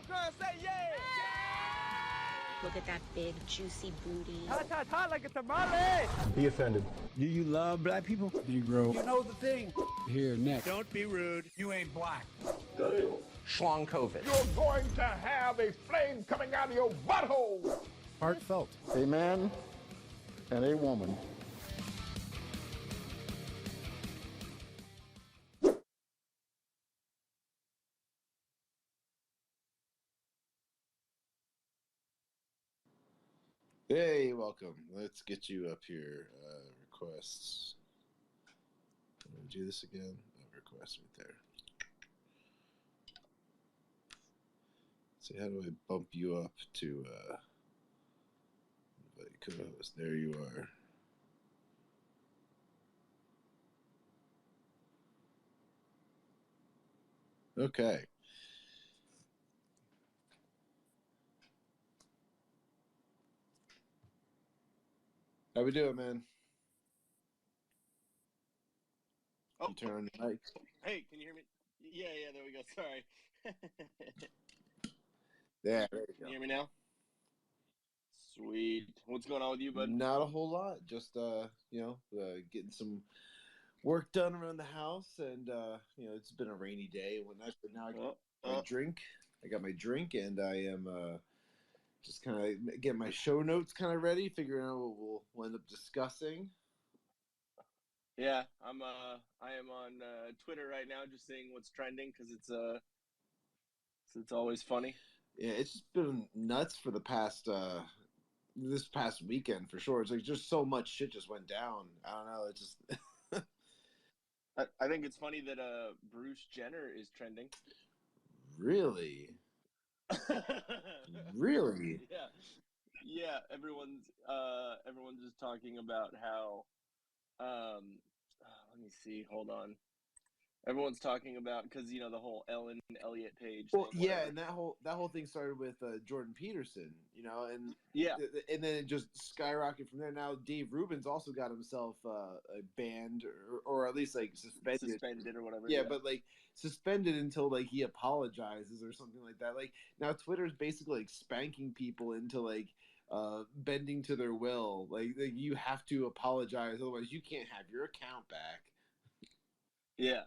girl, say yeah! Look at that big, juicy booty. Hot like a tamale! Be offended. Do you love black people? Negro. You know the thing. Here, next. Don't be rude. You ain't black. Shawn Cav. You're going to have a flame coming out of your butthole. Heartfelt. A man and a woman. Hey, welcome. Let's get you up here. Requests. Let me do this again. Requests right there. See, how do I bump you up to invite co-host? There you are. Okay. How we doing, man? Oh, you turn on your mic. Hey, can you hear me? Yeah, there we go. Sorry. Yeah, there you go. Can you hear me now? Sweet. What's going on with you, bud? Not a whole lot. Just getting some work done around the house, and it's been a rainy day and whatnot. But now I got my drink. I got my drink, and I am just kind of getting my show notes kind of ready, figuring out what we'll end up discussing. Yeah, I am on Twitter right now, just seeing what's trending because it's always funny. Yeah, it's just been nuts for the past this past weekend for sure. It's like just so much shit just went down. I don't know. It's just. I think it's funny that Bruce Jenner is trending. Really. Really? Yeah. Everyone's just talking about how. Let me see. Hold on. Everyone's talking about because the whole Ellen Elliott page. Well, yeah, and that whole thing started with Jordan Peterson, and yeah, and then it just skyrocketed from there. Now Dave Rubin's also got himself banned or at least like suspended or whatever. Yeah, but like suspended until like he apologizes or something like that. Like now Twitter's basically like spanking people into like bending to their will. Like you have to apologize, otherwise you can't have your account back. Yeah.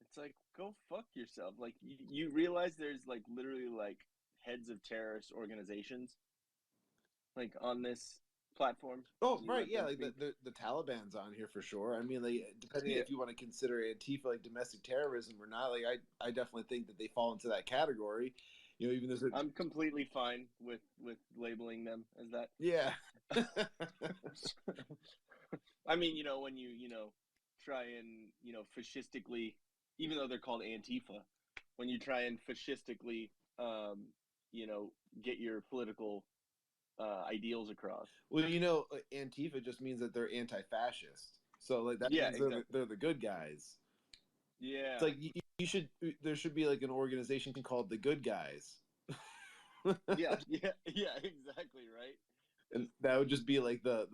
It's like, go fuck yourself. Like, you realize there's, like, literally, like, heads of terrorist organizations, like, on this platform. Oh, right, yeah, like, the Taliban's on here for sure. I mean, like, depending if you want to consider Antifa, like, domestic terrorism or not, like, I definitely think that they fall into that category. Even there's I'm completely fine with labeling them as that. Yeah. I mean, when you, try and, fascistically... Even though they're called Antifa, when you try and fascistically, get your political ideals across. Well, Antifa just means that they're anti-fascist. So, like, that means exactly. they're the good guys. Yeah. It's like there should be like an organization called the Good Guys. yeah, exactly, right. And that would just be like the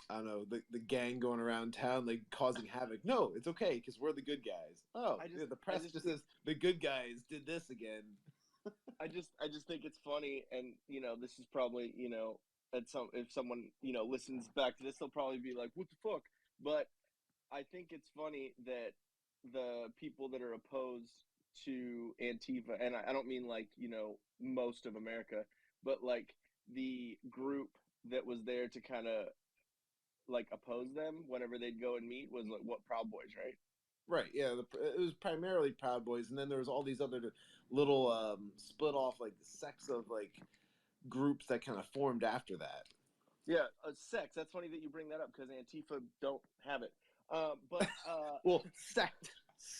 I don't know, the gang going around town, like, causing havoc. No, it's okay, because we're the good guys. Oh, the press just says the good guys did this again. I just think it's funny, and, this is probably, if someone, listens back to this, they'll probably be like, what the fuck? But I think it's funny that the people that are opposed to Antifa, and I don't mean, like, most of America, but, like, the group that was there to kind of, like, oppose them whenever they'd go and meet was like Proud Boys, right? Right. Yeah, it was primarily Proud Boys, and then there was all these other little split off like sects of like groups that kind of formed after that. Yeah, sects. That's funny that you bring that up because Antifa don't have it. But well, sect.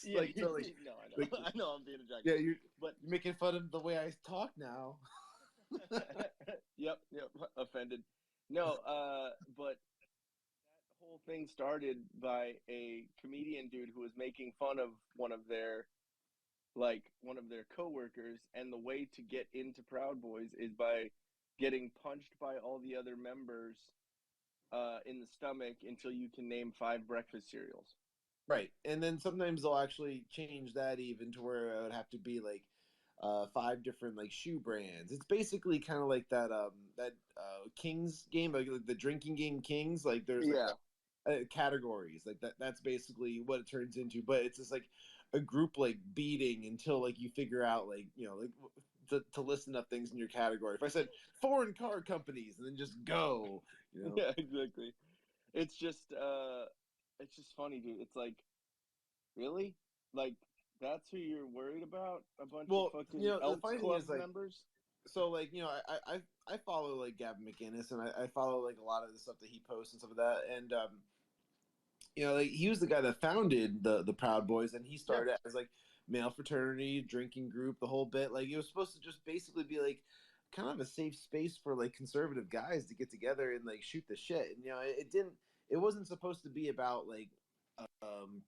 Yeah, like, no, I know. Like, I know I'm being a jack. Yeah, you're making fun of the way I talk now. Yep, offended. No, but that whole thing started by a comedian dude who was making fun of one of their coworkers, and the way to get into Proud Boys is by getting punched by all the other members in the stomach until you can name 5 breakfast cereals. Right, and then sometimes they'll actually change that even to where it would have to be like 5 different like shoe brands. It's basically kind of like that Kings game, like the drinking game Kings. Like there's categories like that. That's basically what it turns into. But it's just like a group like beating until like you figure out like to listen up things in your category. If I said foreign car companies and then just go, Yeah, exactly. It's just funny, dude. It's like, really? Like, that's who you're worried about? A bunch of fucking Elks Club members? So like, I follow like Gavin McInnes, and I follow like a lot of the stuff that he posts and stuff like that. And like he was the guy that founded the Proud Boys, and he started as like male fraternity, drinking group, the whole bit. Like it was supposed to just basically be like kind of a safe space for like conservative guys to get together and like shoot the shit. And it wasn't supposed to be about like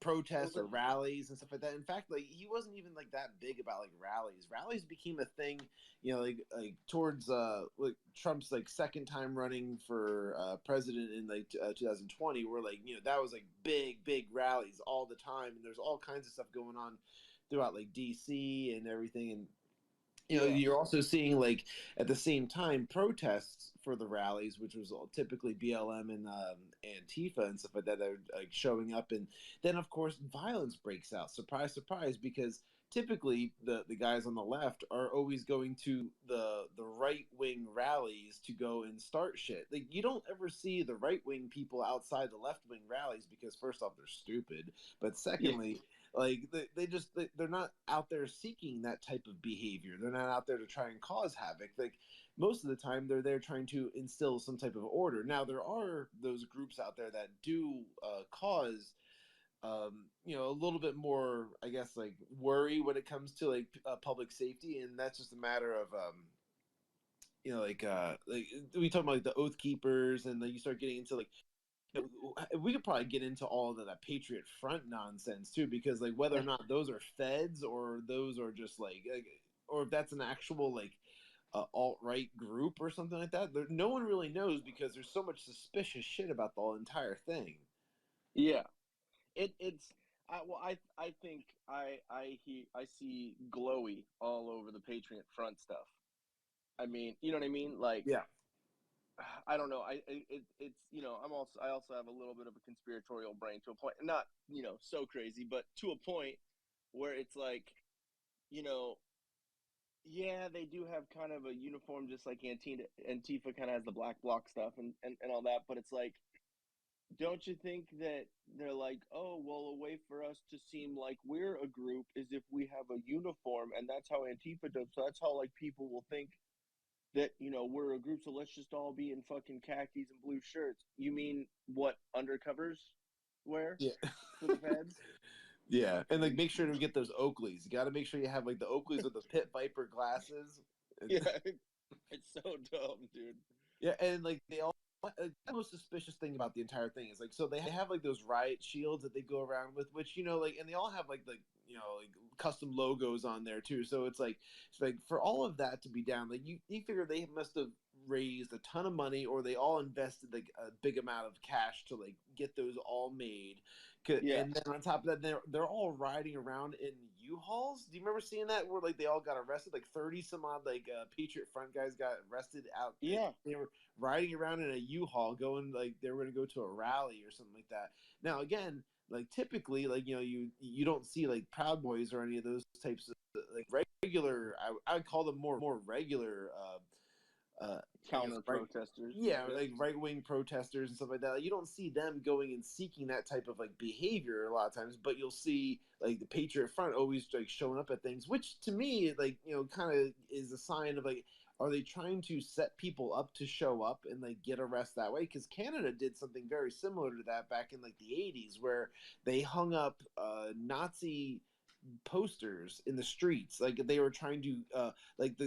protests or rallies and stuff like that. In fact, like he wasn't even like that big about like rallies. Rallies became a thing, like towards like Trump's like second time running for president in like 2020, where like that was like big rallies all the time, and there's all kinds of stuff going on throughout like DC and everything. And you're also seeing like at the same time protests for the rallies, which was typically BLM and Antifa and stuff like that are like showing up, and then of course violence breaks out. Surprise, surprise, because typically the guys on the left are always going to the right wing rallies to go and start shit. Like you don't ever see the right wing people outside the left wing rallies because first off they're stupid, but secondly. Like they're not out there seeking that type of behavior. They're not out there to try and cause havoc. Like most of the time, they're there trying to instill some type of order. Now there are those groups out there that do cause, a little bit more, I guess, like worry when it comes to like public safety, and that's just a matter of like we talk about like the Oath Keepers, and then you start getting into like. We could probably get into all of that Patriot Front nonsense too, because like whether or not those are feds or those are just like or if that's an actual like alt-right group or something like that, no one really knows because there's so much suspicious shit about the whole entire thing. Yeah, it's I think I see glowy all over the Patriot Front stuff. I mean, you know what I mean? Like, yeah. I don't know. It's I also have a little bit of a conspiratorial brain to a point. Not so crazy, but to a point where it's like, yeah, they do have kind of a uniform, just like Antifa kind of has the black bloc stuff and all that. But it's like, don't you think that they're like, oh well, a way for us to seem like we're a group is if we have a uniform, and that's how Antifa does. So that's how like people will think that we're a group, so let's just all be in fucking khakis and blue shirts. You mean what undercovers wear? Yeah. For the feds? Yeah, and like make sure to get those Oakleys. You got to make sure you have like the Oakleys with the Pit Viper glasses. Yeah, it's so dumb, dude. Yeah, and like they all. The most suspicious thing about the entire thing is like, so they have like those riot shields that they go around with, which like, and they all have like like custom logos on there too. So it's like for all of that to be down, like you figure they must have raised a ton of money, or they all invested like a big amount of cash to like get those all made. Yeah. And then on top of that, they're all riding around in U-Hauls. Do you remember seeing that where like they all got arrested? Like 30 some odd like Patriot Front guys got arrested out. Yeah, they were riding around in a U-Haul, going like they were going to go to a rally or something like that. Now again, like typically, like you don't see like Proud Boys or any of those types of like regular. I would call them more regular. Counter protesters. Yeah, like right wing protesters and stuff like that. Like, you don't see them going and seeking that type of like behavior a lot of times, but you'll see like the Patriot Front always like showing up at things, which to me like kind of is a sign of like, are they trying to set people up to show up and like get arrested that way? Because Canada did something very similar to that back in like the 80s, where they hung up Nazi posters in the streets. Like they were trying to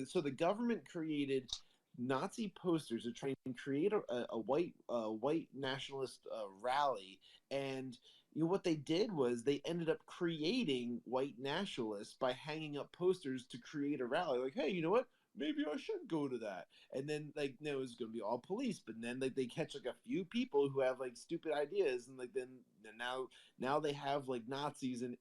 so the government created Nazi posters to try and create a white nationalist rally, and what they did was they ended up creating white nationalists by hanging up posters to create a rally. Like, hey, you know what? maybe I should go to that. And then like, no, it's going to be all police, but then like they catch like a few people who have like stupid ideas, and like then now they have like Nazis in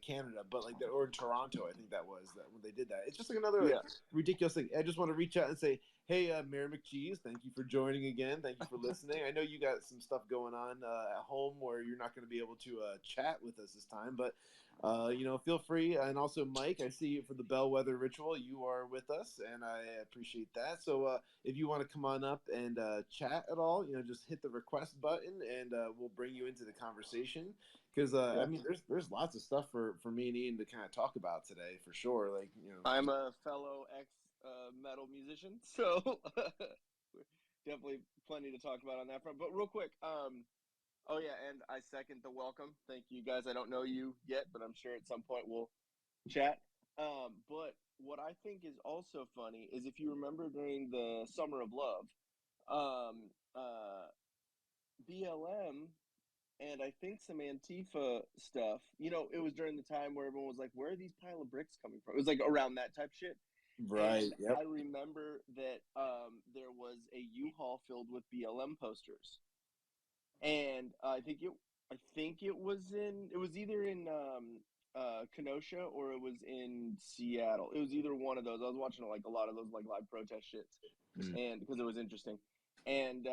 Canada, but like or in Toronto, I think that was that when they did that. It's just like another like, ridiculous thing. I just want to reach out and say, hey, Mayor McCheese, thank you for joining again. Thank you for listening. I know you got some stuff going on at home where you're not going to be able to chat with us this time, but feel free. And also, Mike, I see you for the Bellwether Ritual. You are with us, and I appreciate that. So if you want to come on up and chat at all, just hit the request button, and we'll bring you into the conversation. Because I mean, there's lots of stuff for me and Ian to kind of talk about today, for sure. Like, I'm a fellow metal musician, so definitely plenty to talk about on that front. But real quick, oh yeah, and I second the welcome. Thank you guys. I don't know you yet, but I'm sure at some point we'll chat. But what I think is also funny is if you remember during the Summer of Love, BLM and I think some Antifa stuff, it was during the time where everyone was like, where are these pile of bricks coming from? It was like around that type shit. right. And Yep. I remember that there was a U-Haul filled with BLM posters. And I think it was either in Kenosha or it was in Seattle. It was either one of those. I was watching like a lot of those like live protest shits, and because it was interesting. And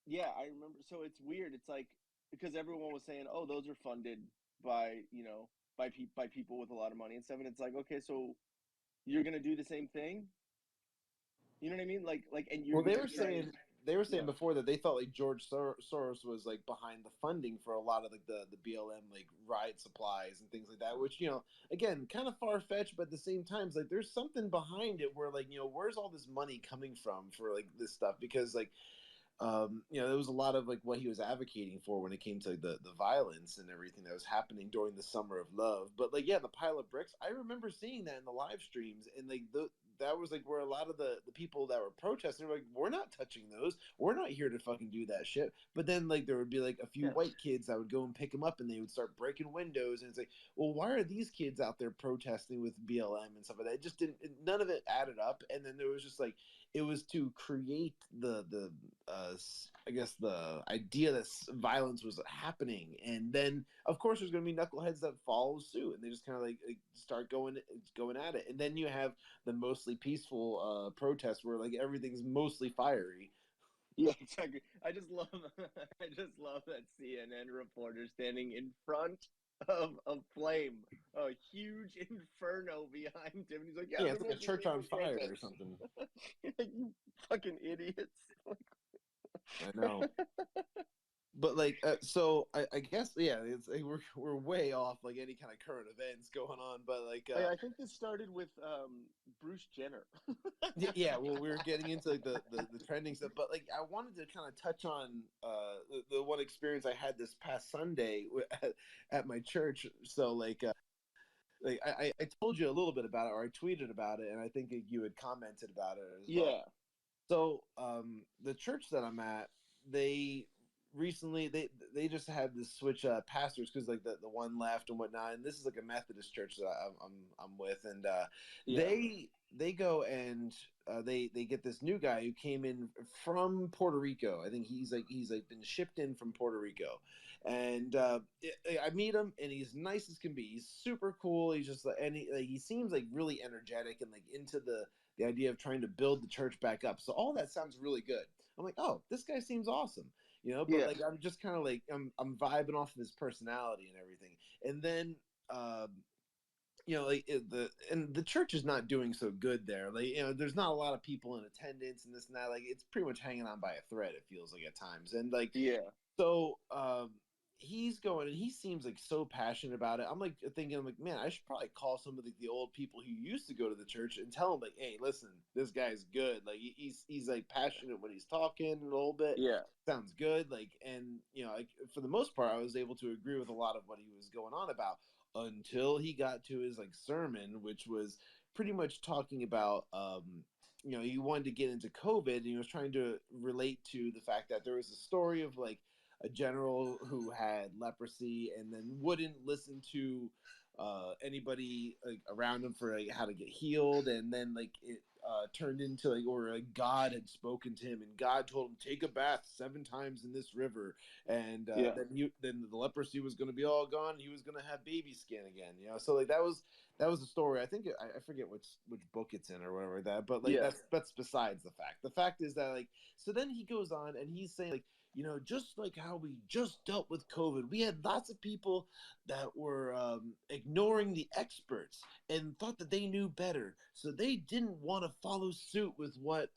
yeah, I remember. So it's weird. It's like because everyone was saying, "Oh, those are funded by by people with a lot of money and stuff," and it's like, okay, so you're gonna do the same thing. You know what I mean? Like, and you're. Well, they gonna were try saying yeah. before that they thought like George Soros was like behind the funding for a lot of like the BLM like riot supplies and things like that, which again kind of far fetched, but at the same time, it's like there's something behind it where like where's all this money coming from for like this stuff, because like there was a lot of like what he was advocating for when it came to the violence and everything that was happening during the Summer of Love. But like, yeah, the pile of bricks, I remember seeing that in the live streams, and like that was like where a lot of the people that were protesting were like, we're not touching those. We're not here to fucking do that shit. But then like there would be like a few white kids that would go and pick them up, and they would start breaking windows, and it's like, well, why are these kids out there protesting with BLM and stuff like that? It just didn't. None of it added up. And then there was just like, it was to create the I guess the idea that violence was happening, and then of course there's going to be knuckleheads that follow suit, and they just kind of like start going at it, and then you have the mostly peaceful protests where like everything's mostly fiery. Yeah, exactly. I just love that CNN reporter standing in front of a flame, a huge inferno behind him, and he's like, "Yeah, It's like a church on fire or something." You fucking idiots! I know. But like, so I guess it's like we're way off like any kind of current events going on. But like, I think this started with Bruce Jenner. yeah. Well, we were getting into like the trending stuff, but like I wanted to kind of touch on the one experience I had this past Sunday at my church. So like I told you a little bit about it, or I tweeted about it, and I think you had commented about it as well. So the church that I'm at, they recently they just had to switch pastors because like the one left and whatnot, and this is like a Methodist church that I'm with, and they go and they get this new guy who came in from Puerto Rico. I think he's been shipped in from Puerto Rico, and I meet him, and he's nice as can be. He's super cool. He's just and he seems like really energetic and like into the idea of trying to build the church back up. So all that sounds really good. I'm like, oh, this guy seems awesome, but like I'm just kind of like I'm vibing off of his personality and everything. And then like the church is not doing so good there. Like there's not a lot of people in attendance and this and that. Like it's pretty much hanging on by a thread, it feels like at times. And like so he's going and he seems like so passionate about it. I'm like thinking, I'm like, man, I should probably call some of the old people who used to go to the church and tell them like, hey, listen, this guy's good. Like he's like passionate when he's talking a little bit. Sounds good. Like, and like for the most part, I was able to agree with a lot of what he was going on about until he got to his like sermon, which was pretty much talking about he wanted to get into COVID, and he was trying to relate to the fact that there was a story of like a general who had leprosy and then wouldn't listen to anybody like around him for like how to get healed, and then like it turned into like, or like God had spoken to him, and God told him take a bath 7 times in this river, and then the leprosy was going to be all gone. He was going to have baby skin again, you know. So like that was the story. I think I forget which book it's in or whatever like that, but like that's besides the fact. The fact is that like, so then he goes on and he's saying like, you know, just like how we just dealt with COVID, we had lots of people that were ignoring the experts and thought that they knew better. So they didn't want to follow suit with what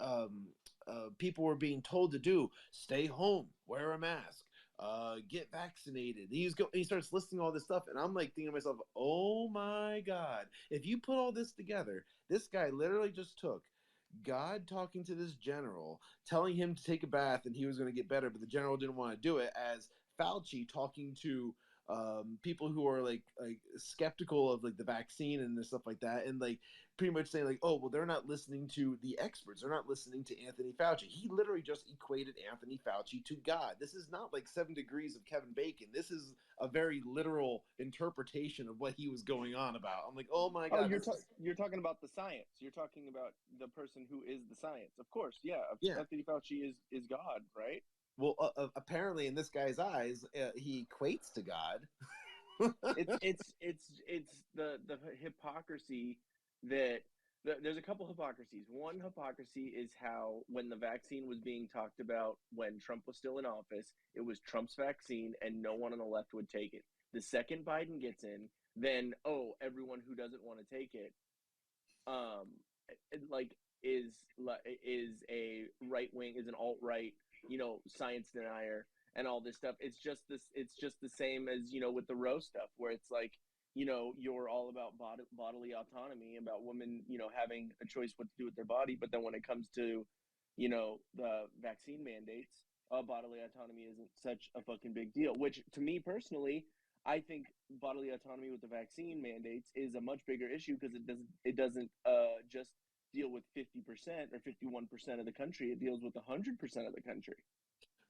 people were being told to do. Stay home, wear a mask, get vaccinated. He starts listing all this stuff. And I'm like thinking to myself, oh my God, if you put all this together, this guy literally just took God talking to this general, telling him to take a bath and he was going to get better, but the general didn't want to do it, as Fauci talking to people who are like skeptical of like the vaccine and stuff like that, and like pretty much saying like, oh well, they're not listening to the experts, they're not listening to Anthony Fauci. He literally just equated Anthony Fauci to God. This is not like 7 degrees of Kevin Bacon. This is a very literal interpretation of what he was going on about. I'm like, oh my God. You're talking about the science. You're talking about the person who is the science. Of course, yeah. Anthony Fauci is God, right? Well, apparently, in this guy's eyes, he equates to God. it's the hypocrisy that there's a couple hypocrisies. One hypocrisy is how when the vaccine was being talked about when Trump was still in office, it was Trump's vaccine and no one on the left would take it. The second Biden gets in, then everyone who doesn't want to take it, is a right wing, is an alt-right, science denier and all this stuff. It's just the same as, with the Roe stuff, where it's like, you're all about bodily autonomy, about women, having a choice what to do with their body. But then when it comes to, the vaccine mandates, bodily autonomy isn't such a fucking big deal, which to me personally, I think bodily autonomy with the vaccine mandates is a much bigger issue, because it doesn't just deal with 50% or 51% of the country. It deals with 100% of the country.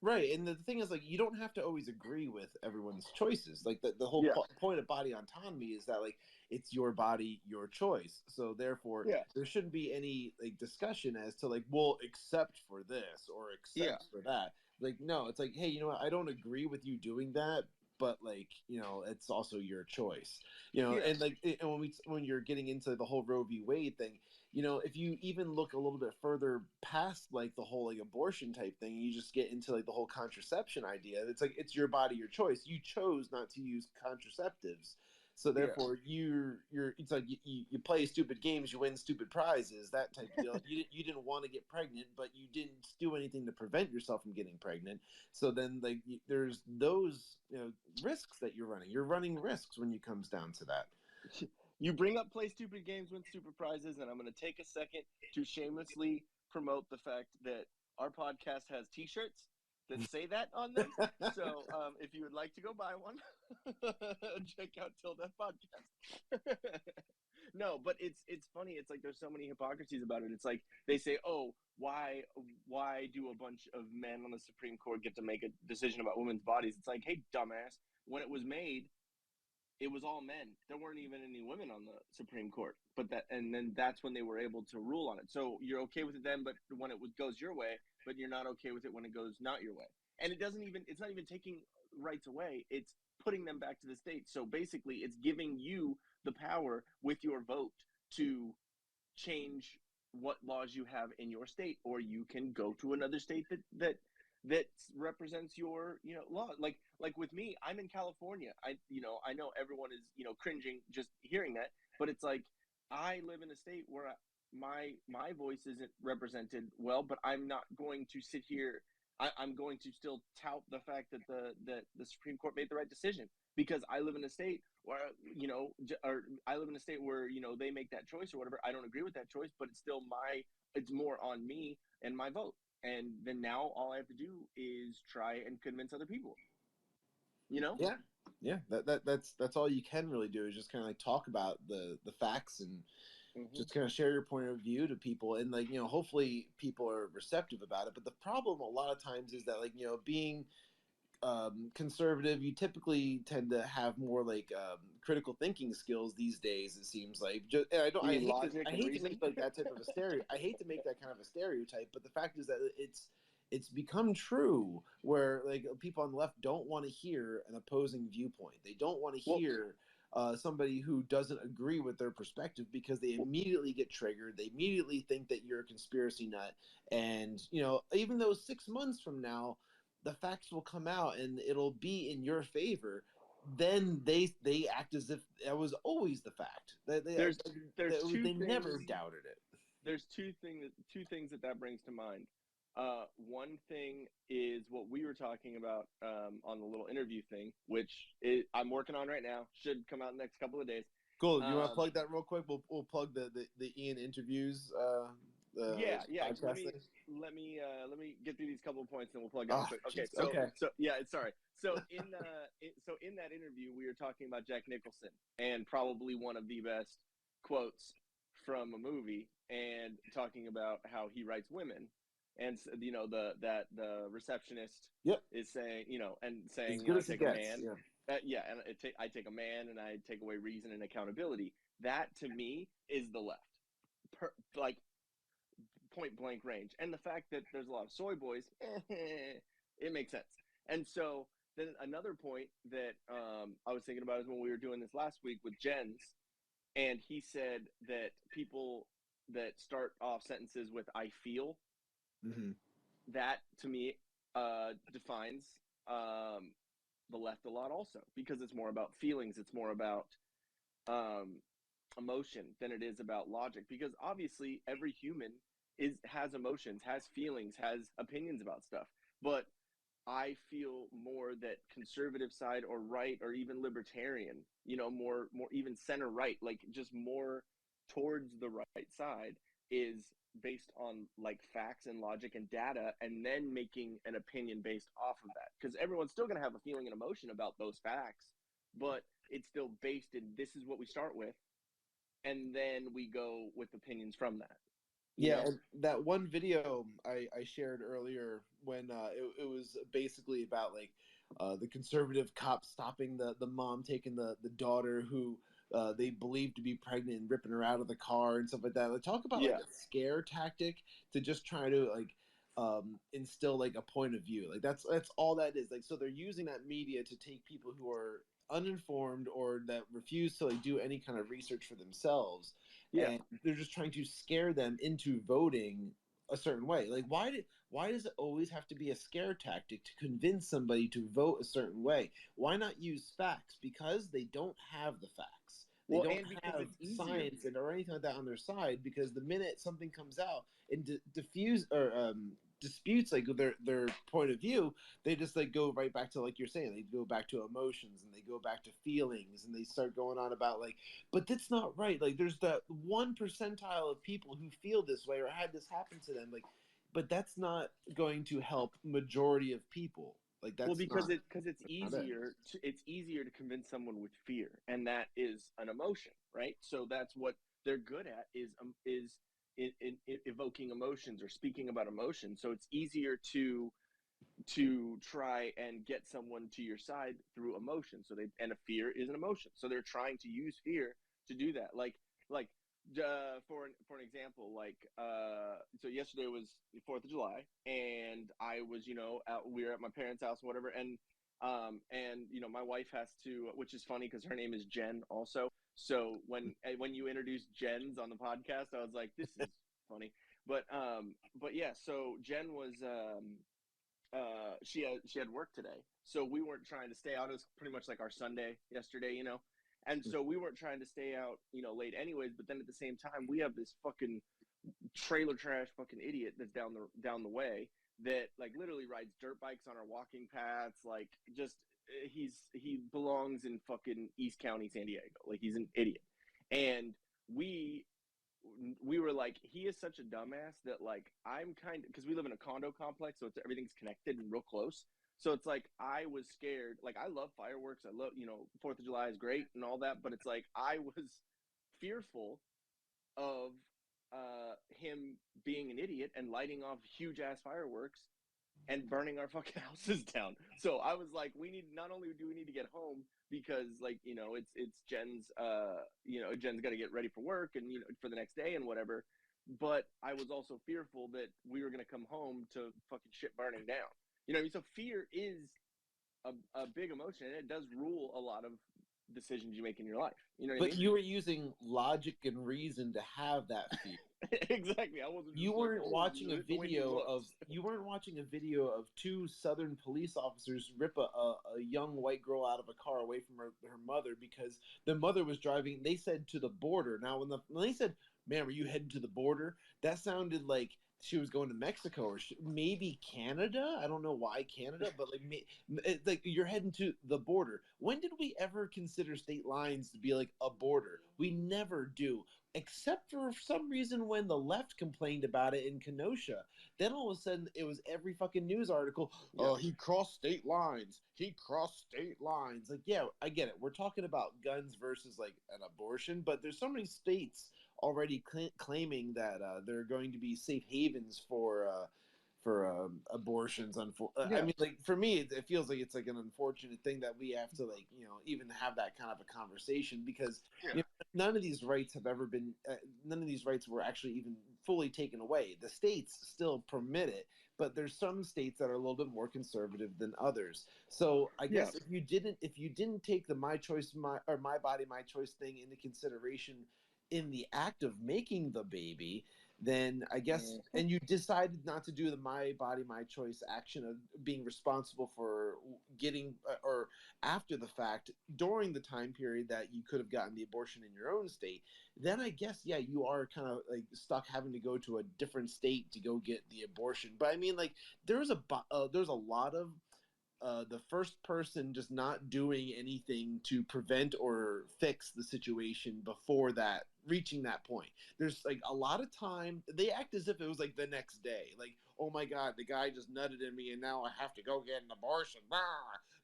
Right, and the thing is, like, you don't have to always agree with everyone's choices. Like, the whole point of body autonomy is that, like, it's your body, your choice. So, therefore, there shouldn't be any, like, discussion as to, like, well, except for this or except for that. Like, no, it's like, hey, you know what? I don't agree with you doing that, but, like, it's also your choice. And, like, and when you're getting into the whole Roe v. Wade thing, if you even look a little bit further past like the whole like abortion type thing, you just get into like the whole contraception idea. It's like, it's your body, your choice. You chose not to use contraceptives. So therefore you're it's like you play stupid games, you win stupid prizes, that type of deal. You didn't want to get pregnant, but you didn't do anything to prevent yourself from getting pregnant. So then like there's those risks that you're running. You're running risks when it comes down to that. You bring up play stupid games, win stupid prizes, and I'm going to take a second to shamelessly promote the fact that our podcast has T-shirts that say that on them. So if you would like to go buy one, check out Til Death Podcast. No, but it's funny. It's like there's so many hypocrisies about it. It's like they say, oh, why do a bunch of men on the Supreme Court get to make a decision about women's bodies? It's like, hey, dumbass, when it was made, it was all men. There weren't even any women on the Supreme Court. And then that's when they were able to rule on it. So you're okay with it then, but when it goes your way, but you're not okay with it when it goes not your way. And it's not even taking rights away. It's putting them back to the states. So basically it's giving you the power with your vote to change what laws you have in your state, or you can go to another state that represents your law. Like with me, I'm in California. I know everyone is cringing just hearing that, but it's like I live in a state where my voice isn't represented well, but I'm not going to sit here. I'm going to still tout the fact that the Supreme Court made the right decision, because I live in a state where I live in a state where they make that choice or whatever. I don't agree with that choice, but it's more on me and my vote. And then now all I have to do is try and convince other people. Yeah. That's all you can really do, is just kind of like talk about the facts and just kind of share your point of view to people, and like hopefully people are receptive about it. But the problem a lot of times is that like being conservative, you typically tend to have more like critical thinking skills these days. It seems like I don't. I hate to make like that type of a stereo. I hate to make that kind of a stereotype, but the fact is that it's become true where like people on the left don't want to hear an opposing viewpoint. They don't want to hear somebody who doesn't agree with their perspective because they immediately get triggered. They immediately think that you're a conspiracy nut, and even though 6 months from now the facts will come out and it'll be in your favor, then they act as if that was always the fact. They never doubted it. There's two things that brings to mind. One thing is what we were talking about on the little interview thing, which I'm working on right now. Should come out in the next couple of days. Cool. You want to plug that real quick? We'll plug the Ian interviews. Yeah. Let me get through these couple of points and we'll plug it. Okay. So yeah, sorry. So in that interview, we were talking about Jack Nicholson and probably one of the best quotes from a movie, and talking about how he writes women, and the receptionist is saying saying I take a man, I take a man and I take away reason and accountability. That to me is the left, like point blank range. And the fact that there's a lot of soy boys, it makes sense. And so then another point that I was thinking about is when we were doing this last week with Jens, and he said that people that start off sentences with "I feel," that to me defines the left a lot also, because it's more about feelings. It's more about emotion than it is about logic, because obviously every human has emotions, has feelings, has opinions about stuff. But I feel more that conservative side or right or even libertarian, more even center right, like just more towards the right side, is based on like facts and logic and data, and then making an opinion based off of that. Because everyone's still going to have a feeling and emotion about those facts, but it's still based in, this is what we start with, and then we go with opinions from that. Yeah, and that one video I shared earlier when it was basically about like the conservative cops stopping the mom taking the daughter who they believed to be pregnant and ripping her out of the car and stuff like that. Like, talk about like a scare tactic to just try to like instill like a point of view. Like that's all that is. Like, so they're using that media to take people who are uninformed or that refuse to like do any kind of research for themselves. Yeah. And they're just trying to scare them into voting a certain way. Like, why does it always have to be a scare tactic to convince somebody to vote a certain way? Why not use facts? Because they don't have the facts. They don't have science or anything like that on their side, because the minute something comes out and disputes like their point of view, they just like go right back to, like you're saying, they go back to emotions and they go back to feelings, and they start going on about like, but that's not right. Like, there's that 1% of people who feel this way or had this happen to them. Like, but that's not going to help majority of people. Like, that's because it's easier to convince someone with fear, and that is an emotion, right? So that's what they're good at, is evoking emotions or speaking about emotions. So it's easier to try and get someone to your side through emotion. And a fear is an emotion. So they're trying to use fear to do that. For an example, so yesterday was the 4th of July, and I was, we were at my parents' house and whatever, and my wife has to, which is funny because her name is Jen also. So when you introduced Jen's on the podcast, I was like, this is funny. But yeah, so Jen was she had work today, so we weren't trying to stay out. It was pretty much like our Sunday yesterday, and so we weren't trying to stay out, late anyways. But then at the same time, we have this fucking trailer trash fucking idiot that's down the way that like literally rides dirt bikes on our walking paths. Like, just he belongs in fucking East County, San Diego. Like, he's an idiot. And we were like, he is such a dumbass that like, I'm kind of, because we live in a condo complex, so everything's connected and real close. So it's like, I was scared. Like, I love fireworks. I love, 4th of July is great and all that. But it's like, I was fearful of him being an idiot and lighting off huge ass fireworks and burning our fucking houses down. So I was like, not only do we need to get home because like, you know, it's Jen's, you know, Jen's got to get ready for work and, you know, for the next day and whatever. But I was also fearful that we were going to come home to fucking shit burning down. You know what I mean? So fear is a big emotion, and it does rule a lot of decisions you make in your life. You know what I mean? But you were using logic and reason to have that fear. Exactly. I wasn't. You weren't watching a the way he video of looks. you weren't watching a video of two Southern police officers rip a young white girl out of a car away from her mother because the mother was driving. They said to the border. Now, when they said, "Man, were you heading to the border?" That sounded like she was going to Mexico or maybe Canada. I don't know why Canada, but like you're heading to the border. When did we ever consider state lines to be like a border? We never do. Except for some reason when the left complained about it in Kenosha. Then all of a sudden it was every fucking news article. Oh, he crossed state lines. He crossed state lines. Like, yeah, I get it. We're talking about guns versus like an abortion, but there's so many states already claiming that they're going to be safe havens for abortions. I mean, like for me, it feels like it's like an unfortunate thing that we have to like, you know, even have that kind of a conversation because you know, none of these rights have ever been, none of these rights were actually even fully taken away. The states still permit it, but there's some states that are a little bit more conservative than others. So I guess if you didn't take the my body, my choice thing into consideration in the act of making the baby, then I guess, and you decided not to do the my body, my choice action of being responsible for getting, or after the fact, during the time period that you could have gotten the abortion in your own state, then I guess, yeah, you are kind of like stuck having to go to a different state to go get the abortion. But I mean, like, there's a lot of the first person just not doing anything to prevent or fix the situation before that, reaching that point. There's like a lot of time they act as if it was like the next day, like, oh my god, the guy just nutted in me and now I have to go get an abortion.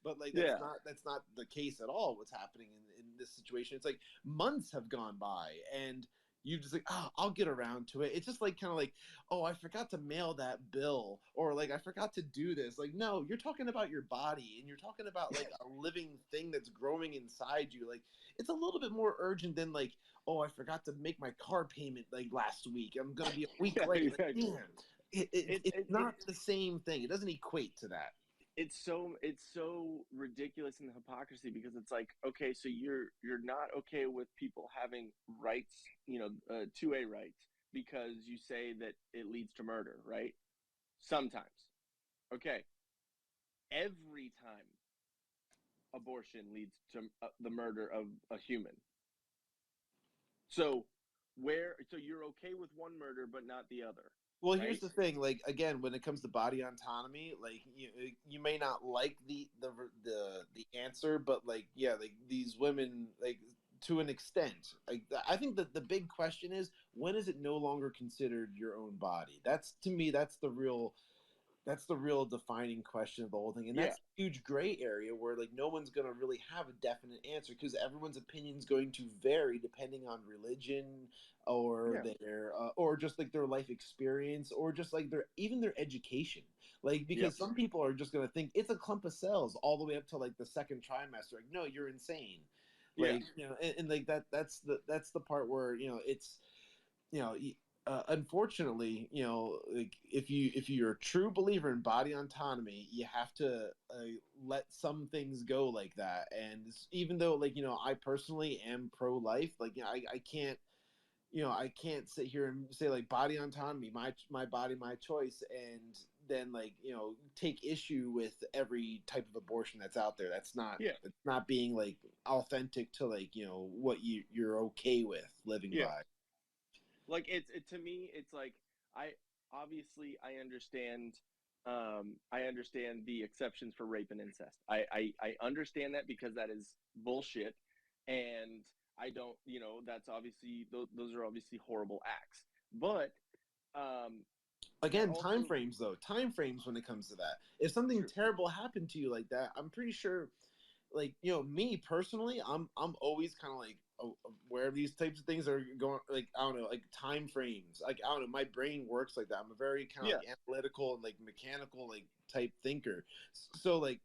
But like that's not the case at all. What's happening in this situation? It's like months have gone by and you just like, oh, I'll get around to it. It's just like kind of like, oh, I forgot to mail that bill, or like I forgot to do this. Like, no, you're talking about your body and you're talking about like a living thing that's growing inside you. Like, it's a little bit more urgent than like, oh, I forgot to make my car payment like last week. I'm gonna be a week late. Exactly. Like, damn, it's not the same thing. It doesn't equate to that. It's so ridiculous in the hypocrisy because it's like, okay, so you're not okay with people having rights, you know, 2A rights, because you say that it leads to murder, right? Sometimes. Okay. Every time abortion leads to the murder of a human. So you're okay with one murder but not the other. Well, right? here's the thing. Like, again, when it comes to body autonomy, like you may not like the answer, but like, yeah, like these women, like to an extent, like I think that the big question is, when is it no longer considered your own body? That's, to me, that's the real defining question of the whole thing. And that's a huge gray area where like no one's going to really have a definite answer because everyone's opinion is going to vary depending on religion or their or just like their life experience or just like their education. Like, because some people are just going to think it's a clump of cells all the way up to like the second trimester. Like, no, you're insane. Like, you know, and like that's the part where, you know, it's, you know, unfortunately, you know, like if you're a true believer in body autonomy, you have to let some things go like that. And even though, like, you know, I personally am pro-life, like, you know, I can't, you know, I can't sit here and say like body autonomy, my body, my choice, and then like, you know, take issue with every type of abortion that's out there. That's not it's not being like authentic to like, you know, what you're okay with living by. Like to me, it's like I understand. I understand the exceptions for rape and incest. I understand that because that is bullshit, and I don't. You know, that's obviously those are obviously horrible acts. But again, time frames when it comes to that. If something terrible happened to you like that, I'm pretty sure like, you know, me personally, I'm always kind of like aware of these types of things are going, like, I don't know, like time frames, like, I don't know, my brain works like that. I'm a very kind of like analytical and like mechanical like type thinker. So like,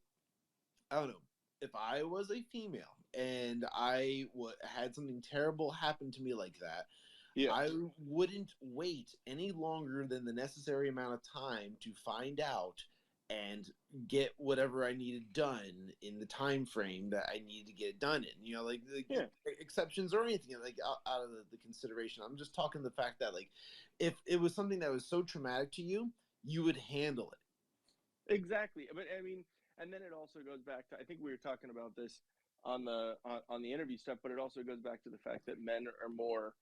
I don't know, if I was a female and I had something terrible happen to me like that, I wouldn't wait any longer than the necessary amount of time to find out and get whatever I needed done in the time frame that I needed to get it done in. You know, like exceptions or anything like out of the consideration. I'm just talking the fact that, like, if it was something that was so traumatic to you, you would handle it. Exactly. But I mean, and then it also goes back to, I think we were talking about this on the interview stuff, but it also goes back to the fact that men are more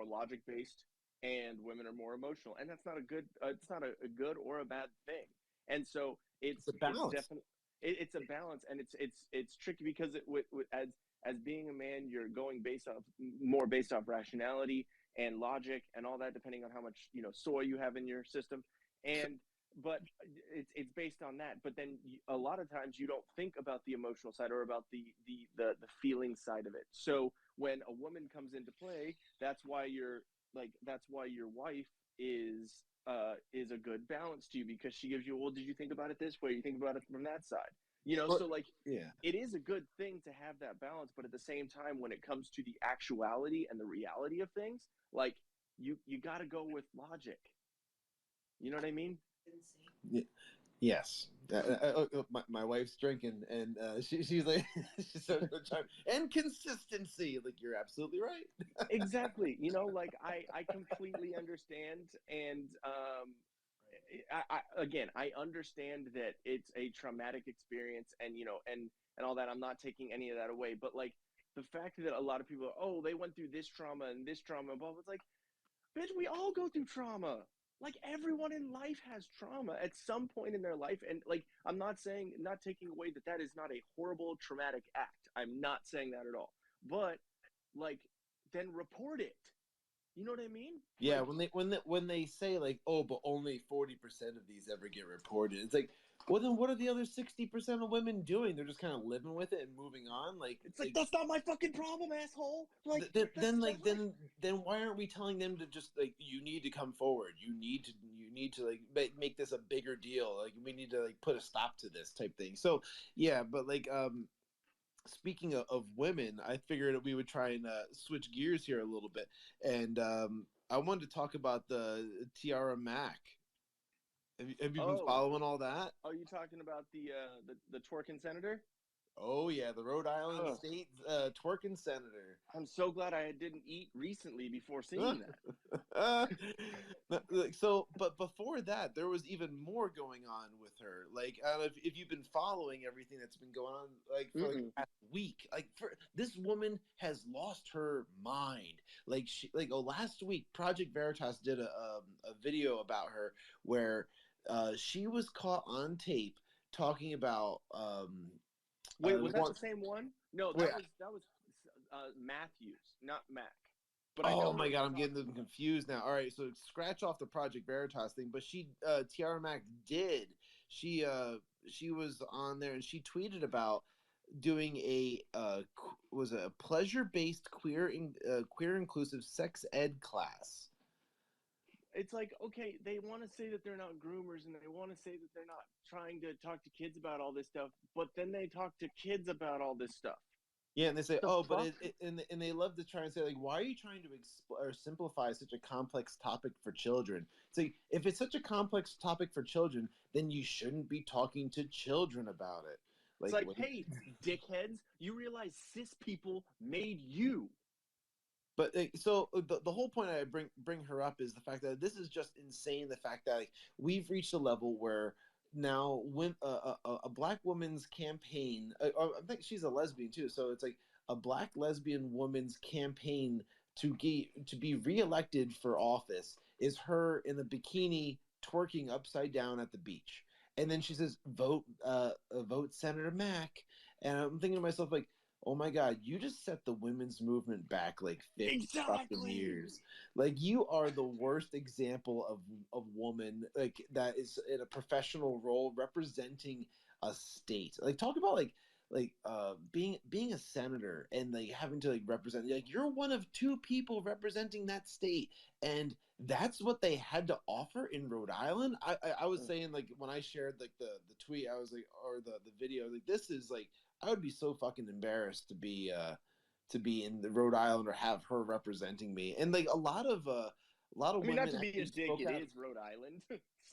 logic based and women are more emotional, and that's not a good it's not a good or a bad thing. And so it's a balance. It's a balance, and it's tricky because as being a man, you're going based off rationality and logic and all that, depending on how much, you know, soy you have in your system. And but it's based on that. But then a lot of times you don't think about the emotional side or about the feeling side of it. So when a woman comes into play, that's why your wife is a good balance to you, because she gives you, well, did you think about it this way? You think about it from that side. You know, so like, it is a good thing to have that balance, but at the same time, when it comes to the actuality and the reality of things, like, you got to go with logic. You know what I mean? Yes. My wife's drinking, and she's like, she's so and consistency. Like, you're absolutely right. Exactly. You know, like, I completely understand, and I understand that it's a traumatic experience, and you know, and all that. I'm not taking any of that away, but like, the fact that a lot of people, oh, they went through this trauma and this trauma, and blah, blah, it's like, bitch, we all go through trauma. Like, everyone in life has trauma at some point in their life. And like, I'm not taking away that is not a horrible, traumatic act. I'm not saying that at all. But like, then report it. You know what I mean? Yeah, like, when they say like, oh, but only 40% of these ever get reported. It's like, well, then what are the other 60% of women doing? They're just kind of living with it and moving on. Like, it's like, that's not my fucking problem, asshole. Like, then why aren't we telling them to just, like, you need to come forward? You need to like make this a bigger deal. Like, we need to like put a stop to this type thing. So yeah, but like speaking of women, I figured that we would try and switch gears here a little bit, and I wanted to talk about the Tiara Mac. Have you been following all that? Oh, you talking about the twerking senator? Oh yeah, the Rhode Island State twerking senator. I'm so glad I didn't eat recently before seeing that. So, but before that, there was even more going on with her. Like, I don't know if you've been following everything that's been going on, like, for like last week. Like, this woman has lost her mind. Like, last week, Project Veritas did a video about her where she was caught on tape talking about Wait, was that the same one? No, that was Matthews, not Mac. But oh my god, I'm getting them confused now. All right, so scratch off the Project Veritas thing, but Tiara Mac did. She was on there and she tweeted about doing a pleasure-based queer inclusive sex ed class. It's like, okay, they want to say that they're not groomers and they want to say that they're not trying to talk to kids about all this stuff, but then they talk to kids about all this stuff. Yeah, and they say, but and they love to try and say, like, why are you trying to simplify such a complex topic for children? It's like, if it's such a complex topic for children, then you shouldn't be talking to children about it. It's like, hey, dickheads, you realize cis people made you. But so the whole point I bring her up is the fact that this is just insane. The fact that, like, we've reached a level where now when a black woman's campaign, I think she's a lesbian too, so it's like a black lesbian woman's campaign to be reelected for office is her in a bikini twerking upside down at the beach, and then she says, vote Senator Mac, and I'm thinking to myself, like, oh my god, you just set the women's movement back like 50 fucking years. Like, you are the worst example of woman, like, that is in a professional role representing a state. Like talk about being a senator and like having to like represent, like you're one of 2 people representing that state, and that's what they had to offer in Rhode Island. I was saying, like, when I shared like the tweet, I was like, or the video, like, this is like, I would be so fucking embarrassed to be in the Rhode Island or have her representing me. And like a lot of I mean, women not to be a dick, spoke it out. is Rhode Island,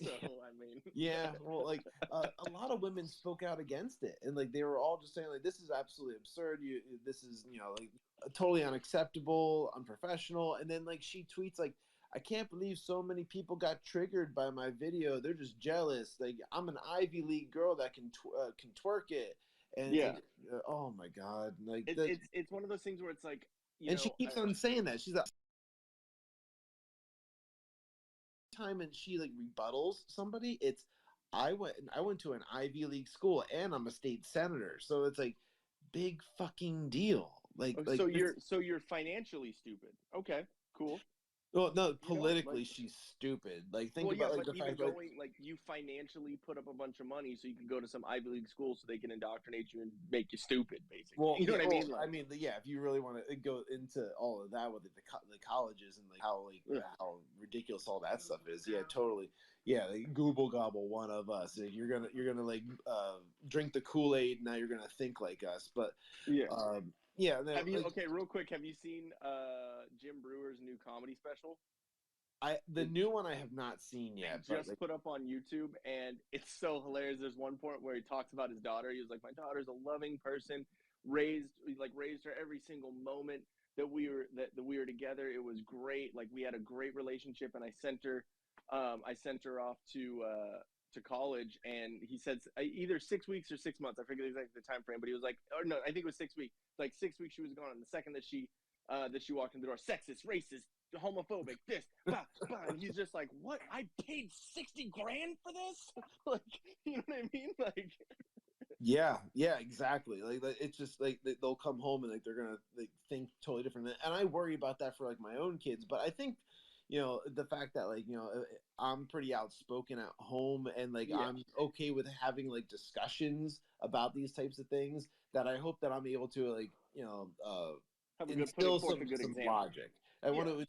so I mean, Yeah, well, like a lot of women spoke out against it, and like they were all just saying like, this is absolutely absurd. This is, like, totally unacceptable, unprofessional. And then like she tweets like, I can't believe so many people got triggered by my video. They're just jealous. Like, I'm an Ivy League girl that can twerk it. And yeah, oh my god, like it's one of those things where it's like, she keeps on saying that. She's like, time and she like rebuttals somebody, it's I went to an Ivy League school and I'm a state senator, so it's like big fucking deal. Like so you're financially stupid. Okay, cool. well, no, You know, politically like, she's stupid. Like think well, yeah, about like but the even fact going like you financially put up a bunch of money so you can go to some Ivy League school so they can indoctrinate you and make you stupid, basically. well, You know what I mean? I mean, yeah, if you really want to go into all of that with the colleges and like how ridiculous all that stuff is, yeah, totally, yeah, like, Google gobble one of us. You're gonna like drink the Kool-Aid. Now you're gonna think like us, but yeah. yeah. Have you like, okay? Real quick, have you seen Jim Brewer's new comedy special? The new one I have not seen yet. Just like, put up on YouTube, and it's so hilarious. There's one point where he talks about his daughter. He was like, "My daughter's a loving person, raised her every single moment that we were together. It was great. Like, we had a great relationship." And I sent her off to college, and he said either 6 weeks or 6 months. I forget exactly the time frame, but he was like, or no, I think it was 6 weeks. Like 6 weeks she was gone, and the second that she walked in the door, sexist, racist, homophobic, this, bah, bah. And he's just like, what? I paid $60,000 for this? Like, you know what I mean? Like, yeah, exactly. Like it's just like they'll come home and like they're gonna like think totally different. And I worry about that for like my own kids. But I think, the fact that like, I'm pretty outspoken at home, and like I'm okay with having like discussions about these types of things, that I hope that I'm able to like, instill some logic. I want to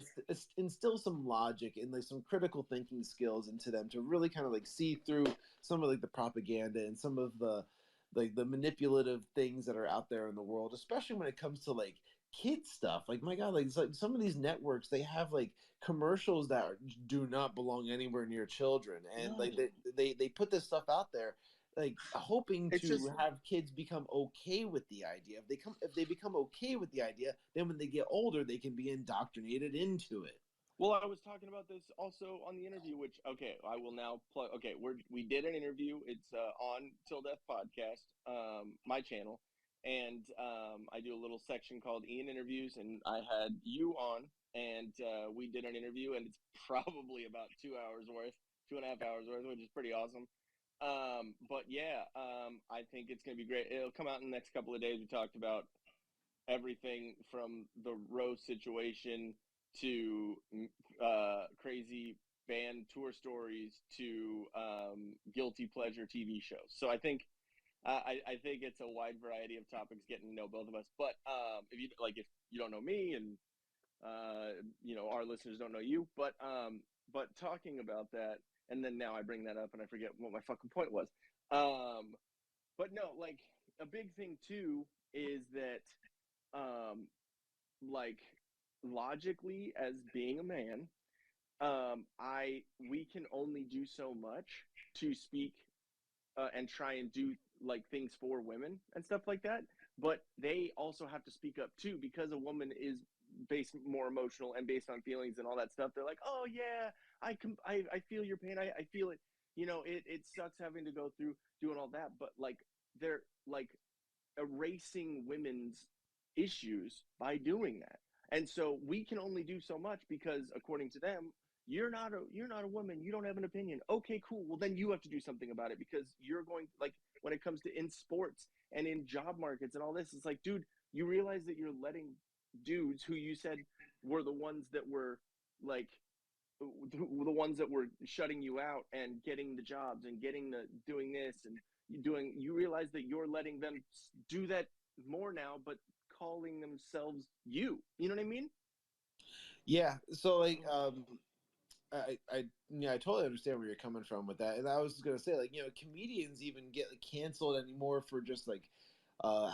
instill some logic and like some critical thinking skills into them, to really kind of like see through some of like the propaganda and some of the like the manipulative things that are out there in the world, especially when it comes to like kid stuff. Like, my god, like it's like some of these networks, they have like commercials that do not belong anywhere near children, and like they put this stuff out there, like hoping to have kids become okay with the idea. If they become okay with the idea, then when they get older, they can be indoctrinated into it. Well, I was talking about this also on the interview, which, okay, I will now plug. Okay, we did an interview. It's on Til Death Podcast, my channel, and I do a little section called Ian Interviews, and I had you on, and we did an interview, and it's probably about 2 hours worth, 2.5 hours worth, which is pretty awesome. But yeah, I think it's going to be great. It'll come out in the next couple of days. We talked about everything from the Roe situation to crazy band tour stories to guilty pleasure TV shows. So I think it's a wide variety of topics, getting to know both of us. But if you don't know me, and our listeners don't know you, but talking about that. And then now I bring that up and I forget what my fucking point was. But no, like, a big thing too is that, like, logically, as being a man, we can only do so much to speak and try and do like things for women and stuff like that. But they also have to speak up too, because a woman is based more emotional and based on feelings and all that stuff. They're like, oh yeah, I feel your pain. I feel it. It sucks having to go through doing all that, but like, they're like erasing women's issues by doing that. And so we can only do so much, because according to them, you're not a woman, you don't have an opinion. Okay, cool. Well, then you have to do something about it, because you're going, like, when it comes to in sports and in job markets and all this, it's like, dude, you realize that you're letting dudes who you said were the ones that were like the ones that were shutting you out and getting the jobs and getting the doing this and you realize that you're letting them do that more now, but calling themselves you. You know what I mean? Yeah. So like, I totally understand where you're coming from with that, and I was gonna say, like, comedians even get like, canceled anymore for just like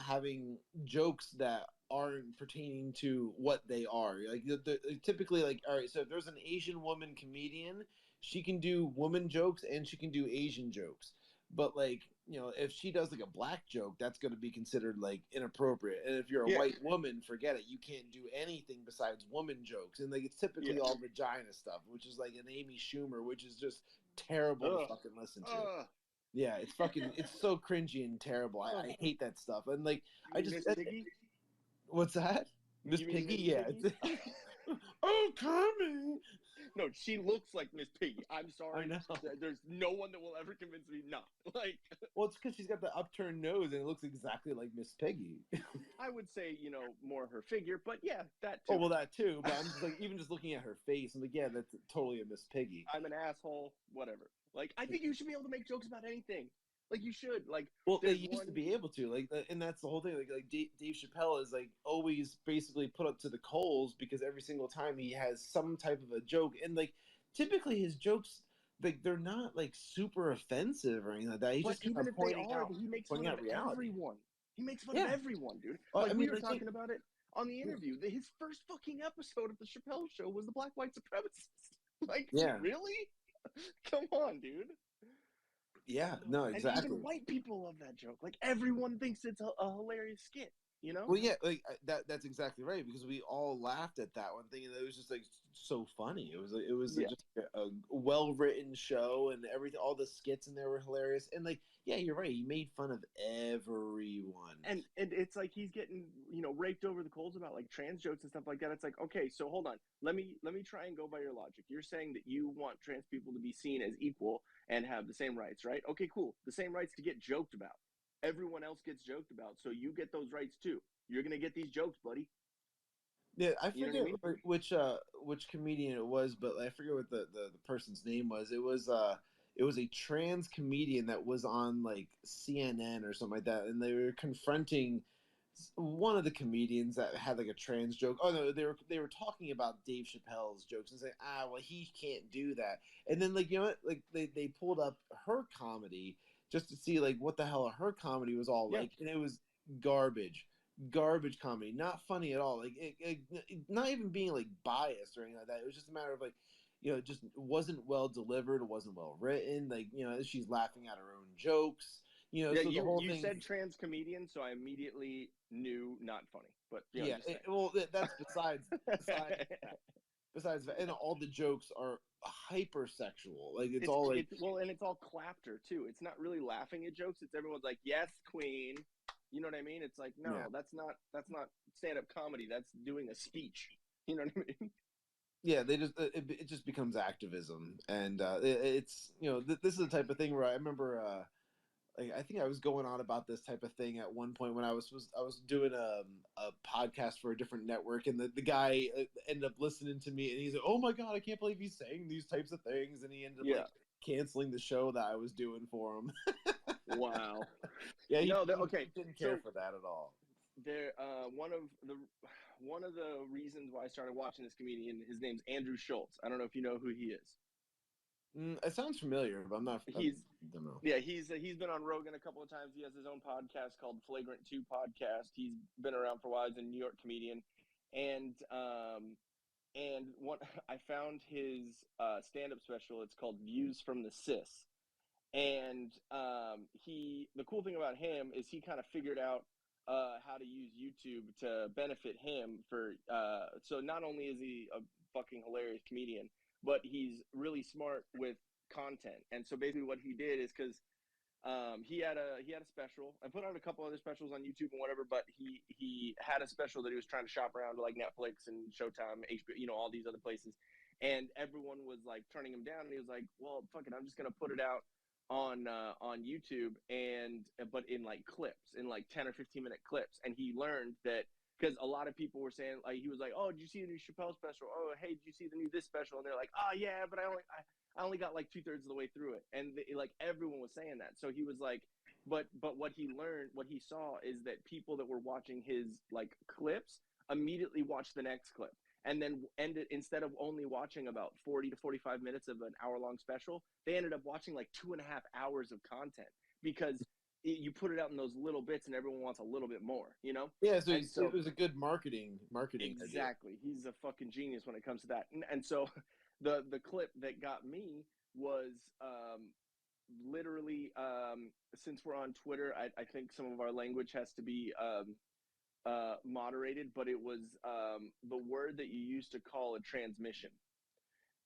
having jokes that aren't pertaining to what they are. Like typically, like, all right, so if there's an Asian woman comedian, she can do woman jokes and she can do Asian jokes. But like, if she does like a black joke, that's going to be considered like inappropriate. And if you're a white woman, forget it. You can't do anything besides woman jokes. And like, it's typically all vagina stuff, which is like an Amy Schumer, which is just terrible to fucking listen to. Yeah, it's so cringy and terrible. I hate that stuff. And like, Miss Piggy? What's that? Miss Piggy? Yeah. Oh, Kermit! No, she looks like Miss Piggy. I'm sorry. I know. There's no one that will ever convince me not. Like, well, it's because she's got the upturned nose and it looks exactly like Miss Piggy. I would say, more her figure, but yeah, that too. Oh, well, that too. But I'm just like, even just looking at her face, I'm like, yeah, that's totally a Miss Piggy. I'm an asshole. Whatever. Like, I think you should be able to make jokes about anything. Like, you should. Like, well, they used to be able to. Like, and that's the whole thing. Like Dave Chappelle is like always basically put up to the coals because every single time he has some type of a joke, and like typically his jokes, like, they're not like super offensive or anything like that. He's just even if they are, he makes fun of everyone. He makes fun of everyone, dude. Like, we were talking about it on the interview. His first fucking episode of the Chappelle Show was the black white supremacist. Like, really? Come on, dude. Yeah, no, exactly. And even white people love that joke. Like, everyone thinks it's a hilarious skit. Well, yeah, like that's exactly right, because we all laughed at that one thing, and it was just like so funny. It was just a well written show, and everything. All the skits in there were hilarious, and like, yeah, you're right. He made fun of everyone, and it's like he's getting raked over the coals about like trans jokes and stuff like that. It's like, okay, so hold on, let me try and go by your logic. You're saying that you want trans people to be seen as equal and have the same rights, right? Okay, cool. The same rights to get joked about. Everyone else gets joked about, so you get those rights too. You're gonna get these jokes, buddy. Yeah, I forget which comedian it was, but I forget what the person's name was. It was a trans comedian that was on like CNN or something like that, and they were confronting one of the comedians that had like a trans joke. Oh no, they were talking about Dave Chappelle's jokes and saying, well, he can't do that. And then like, like they pulled up her comedy just to see like what the hell her comedy was all like, and it was garbage comedy, not funny at all. Like it not even being like biased or anything like that. It was just a matter of like, it just wasn't well delivered. It wasn't well written. Like, she's laughing at her own jokes. So the whole thing. You said trans comedian, so I immediately knew not funny. But that's besides that, and all the jokes are hypersexual. Like it's all like and it's all clapter too. It's not really laughing at jokes. It's everyone's like, yes, queen. You know what I mean? It's like, no, that's not stand-up comedy. That's doing a speech. You know what I mean? Yeah, they just it just becomes activism, and it's this is the type of thing where I remember like, I think I was going on about this type of thing at one point when I was doing a podcast for a different network, and the guy ended up listening to me, and he's like, "Oh my god, I can't believe he's saying these types of things," and he ended up like canceling the show that I was doing for him. Wow. Yeah, he didn't care for that at all. There, one of the reasons why I started watching this comedian, his name's Andrew Schultz. I don't know if you know who he is. It sounds familiar, but I'm not. I don't know. Yeah, he's been on Rogan a couple of times. He has his own podcast called Flagrant 2 Podcast. He's been around for a while. He's a New York comedian, and what I found his stand-up special. It's called Views from the Cis, and the cool thing about him is he kind of figured out how to use YouTube to benefit him for. So not only is he a fucking hilarious comedian, but he's really smart with content. And so basically what he did is because he had a special. I put out a couple other specials on YouTube and whatever, but he had a special that he was trying to shop around to like Netflix and Showtime, HBO, all these other places. And everyone was like turning him down, and he was like, well, fuck it, I'm just gonna put it out on YouTube, but in like clips, in like 10 or 15 minute clips. And he learned that because a lot of people were saying, like, he was like, oh, did you see the new Chappelle special? Oh, hey, did you see the new this special? And they're like, oh yeah, but I only got like 2/3 of the way through it. And like everyone was saying that. So he was like, But what he saw is that people that were watching his like clips immediately watched the next clip, and then instead of only watching about 40 to 45 minutes of an hour-long special, they ended up watching like 2.5 hours of content, because you put it out in those little bits and everyone wants a little bit more, you know? Yeah, so it was a good marketing exactly idea. He's a fucking genius when it comes to that. And so the clip that got me was literally since we're on Twitter, I think some of our language has to be moderated, but it was the word that you used to call a transmission.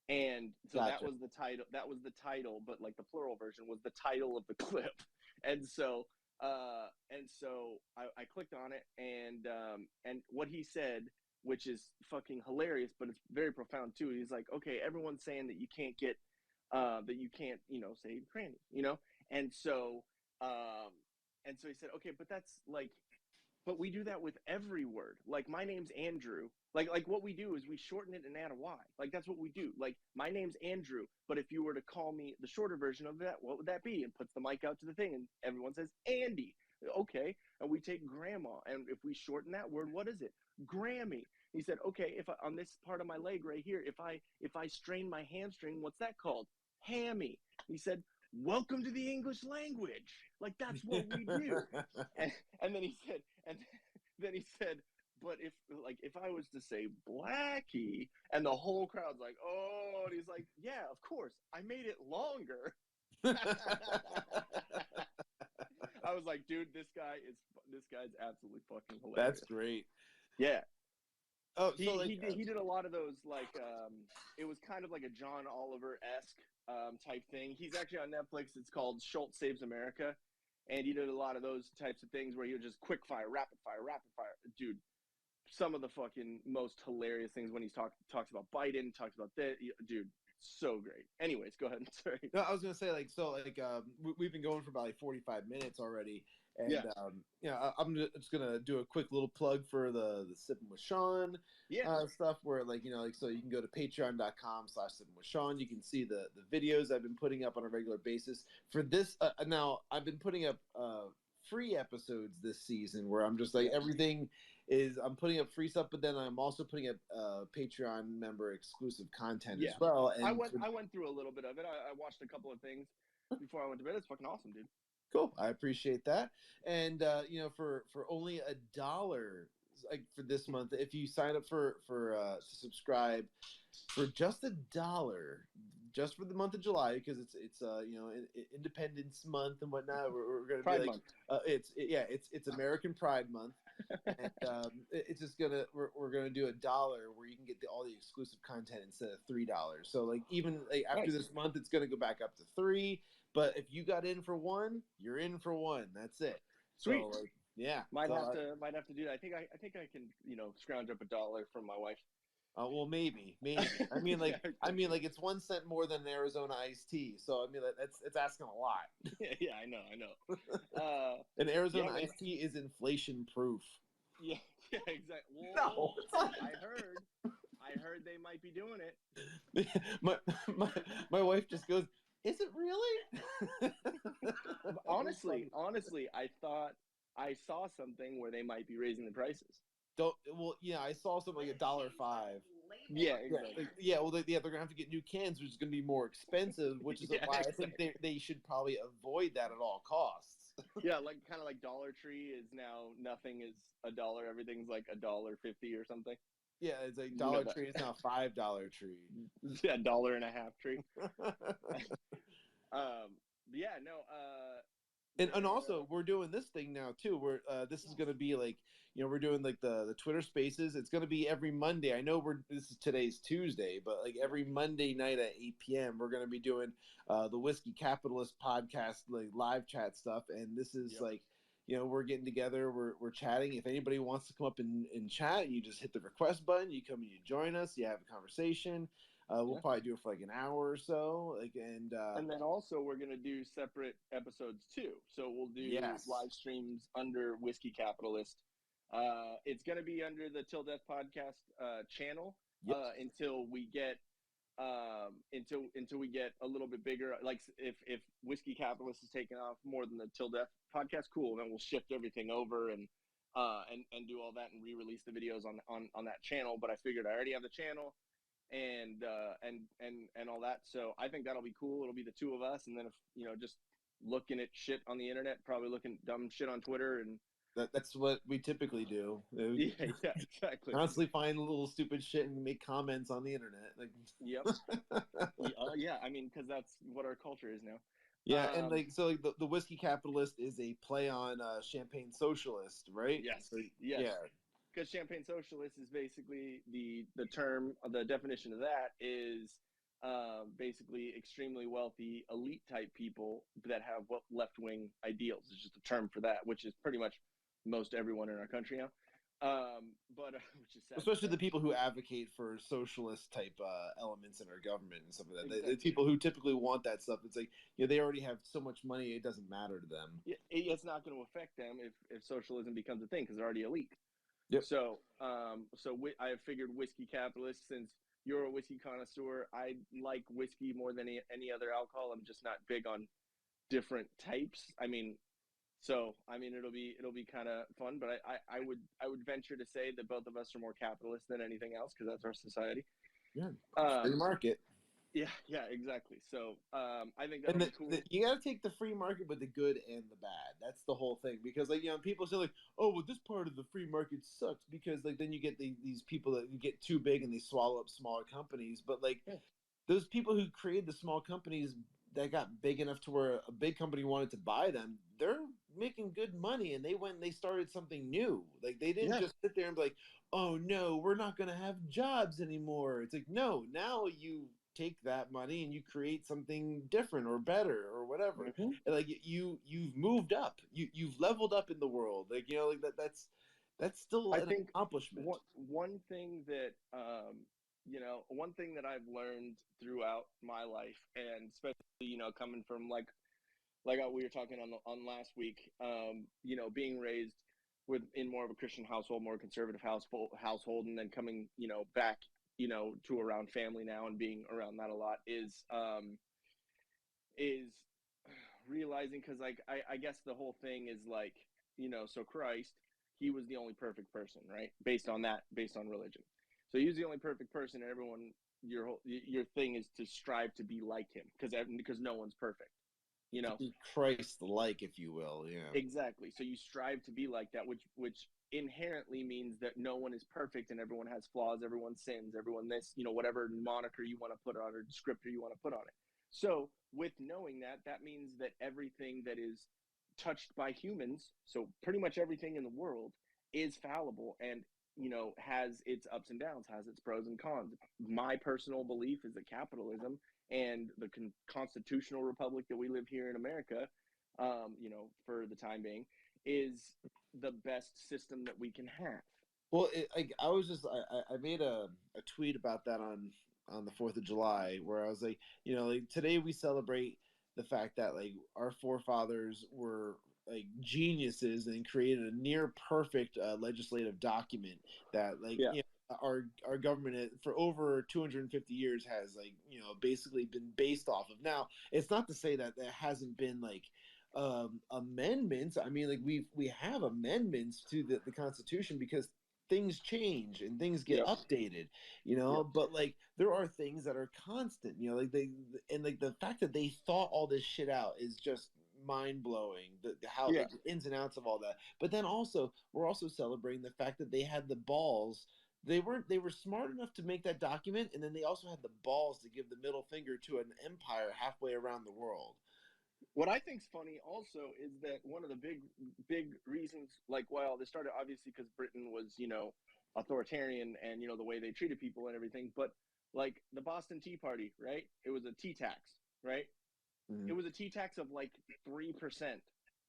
And so Gotcha. that was the title, but like the plural version was the title of the clip. And so I clicked on it, and what he said, which is fucking hilarious, but it's very profound too. He's like, okay, everyone's saying that you can't get say cranny, you know? And so he said, okay, but that's like, but we do that with every word. Like, my name's Andrew. Like what we do is we shorten it and add a Y. Like, that's what we do. Like, my name's Andrew, but if you were to call me the shorter version of that, what would that be? And puts the mic out to the thing, and everyone says Andy. Okay. And we take grandma, and if we shorten that word, what is it? Grammy. He said, okay, if on this part of my leg right here, if I strain my hamstring, what's that called? Hammy. He said, welcome to the English language. Like, that's what we do. and then he said, but if I was to say Blackie, and the whole crowd's like, oh, and he's like, yeah, of course, I made it longer. I was like, dude, this guy's absolutely fucking hilarious. That's great. Yeah. Oh, he so like, he did a lot of those, like it was kind of like a John Oliver-esque type thing. He's actually on Netflix. It's called Schultz Saves America, and he did a lot of those types of things where he would just quick fire, rapid fire. Dude, some of the fucking most hilarious things when he talks about Biden, talks about that. Dude, so great. Anyways, go ahead. Sorry. No, I was gonna say we've been going for about like 45 minutes already, and I'm just gonna do a quick little plug for the Sippin with Shawn stuff, where so you can go to patreon.com/Sippin with Shawn. You can see the videos I've been putting up on a regular basis. For this now, I've been putting up free episodes this season, where I'm just like everything is, I'm putting up free stuff, but then I'm also putting up Patreon member exclusive content as well. And I went through a little bit of it. I watched a couple of things before I went to bed. It's fucking awesome, dude. Cool. I appreciate that. And for only $1, like for this month, if you sign up to subscribe for just $1, just for the month of July, because it's Independence Month and whatnot. We're going to Pride be like, Month. It's American Pride Month, and it's just we're gonna do $1 where you can get all the exclusive content instead of $3. So like even like after this month, it's gonna go back up to $3. But if you got in for one, you're in for one. That's it. Sweet. So, might have to do that. I think I can scrounge up $1 from my wife. Well, maybe. I mean, like it's 1 cent more than an Arizona iced tea. So I mean, it's asking a lot. Yeah, I know. An Arizona iced tea is inflation proof. Yeah, exactly. Well, No, it's not. I heard they might be doing it. my wife just goes, "Is it really?" honestly, I thought I saw something where they might be raising the prices. I saw something like $1.05. Yeah, exactly. They're gonna have to get new cans, which is gonna be more expensive, which is why I think they should probably avoid that at all costs. Yeah, like kind of like Dollar Tree is now nothing is $1. Everything's like $1.50 or something. Yeah, it's like Dollar Tree is now $5 tree. Yeah, $1.50 tree. And also we're doing this thing now too. This is gonna be like, we're doing like the Twitter Spaces. It's gonna be every Monday. I know today's Tuesday, but like every Monday night at 8 p.m. we're gonna be doing the Whiskey Capitalist podcast, like live chat stuff. And this is like, we're getting together, we're chatting. If anybody wants to come up and chat, you just hit the request button. You come and you join us. You have a conversation. We'll probably do it for like an hour or so, and then also we're gonna do separate episodes too. So we'll do live streams under Whiskey Capitalist. It's gonna be under the Til Death Podcast channel until we get until we get a little bit bigger. Like if Whiskey Capitalist is taking off more than the Till Death podcast, cool. Then we'll shift everything over and do all that and re-release the videos on that channel. But I figured I already have the channel and all that, so I think that'll be cool. It'll be the two of us, and then if just looking at shit on the internet, probably looking dumb shit on Twitter, and that's what we typically do. Yeah, exactly. Constantly find little stupid shit and make comments on the internet. Like, yep. Yeah, I mean, because that's what our culture is now. Yeah, and the Whiskey Capitalist is a play on Champagne Socialist, right? Yes. So, yes. Yeah. Because Champagne Socialist is basically the term, the definition of that is basically extremely wealthy, elite type people that have left-wing ideals. It's just a term for that, which is pretty much most everyone in our country now. But which is sad, especially the people who advocate for socialist type elements in our government and stuff like that. Exactly. The people who typically want that stuff, it's like they already have so much money, it doesn't matter to them. Yeah, it's not going to affect them if socialism becomes a thing because they're already elite. Yep. So I have figured Whiskey Capitalist, since you're a whiskey connoisseur, I like whiskey more than any other alcohol. I'm just not big on different types. I mean, it'll be kind of fun, but I would venture to say that both of us are more capitalist than anything else because that's our society. Yeah, free market. Yeah, exactly. So I think that'll be cool. You got to take the free market with the good and the bad. That's the whole thing. Because people say like, oh, well, this part of the free market sucks because then you get these people that you get too big and they swallow up smaller companies. But those people who created the small companies that got big enough to where a big company wanted to buy them, they're making good money, and they went and they started something new. Like, they didn't just sit there and be like, oh no, we're not going to have jobs anymore. It's like, no, now you take that money and you create something different or better or whatever. Mm-hmm. Like, you've moved up, you've leveled up in the world. Like, that's still an accomplishment. One thing that one thing that I've learned throughout my life, and especially coming from like we were talking on last week, being raised in more of a Christian household, more conservative household, and then coming back to around family now and being around that a lot is realizing, because I guess the whole thing is like, so Christ, he was the only perfect person, right? Based on religion. So he was the only perfect person, and everyone, your thing is to strive to be like him, because no one's perfect, To be Christ-like, if you will. Yeah. Exactly. So you strive to be like that, which inherently means that no one is perfect and everyone has flaws, everyone sins, everyone whatever moniker you want to put on or descriptor you want to put on it. So with knowing that means that everything that is touched by humans, so pretty much everything in the world, is fallible and has its ups and downs, has its pros and cons. My personal belief is that capitalism and the constitutional republic that we live here in America, for the time being, is the best system that we can have. Well, I made a tweet about that on the 4th of July, where I was like, today we celebrate the fact that our forefathers were geniuses and created a near perfect legislative document that our government for over 250 years has basically been based off of. Now, it's not to say that there hasn't been amendments. I mean, we have amendments to the Constitution because things change and things get updated, but there are things that are constant, the fact that they thought all this shit out is just mind-blowing, the ins and outs of all that. But then we're also celebrating the fact that they had the balls. They were smart enough to make that document, and then they also had the balls to give the middle finger to an empire halfway around the world. What I think's funny also is that one of the big reasons, well, they started obviously because Britain was, authoritarian and, the way they treated people and everything. But the Boston Tea Party, right? It was a tea tax, right? Mm-hmm. It was a tea tax of 3%.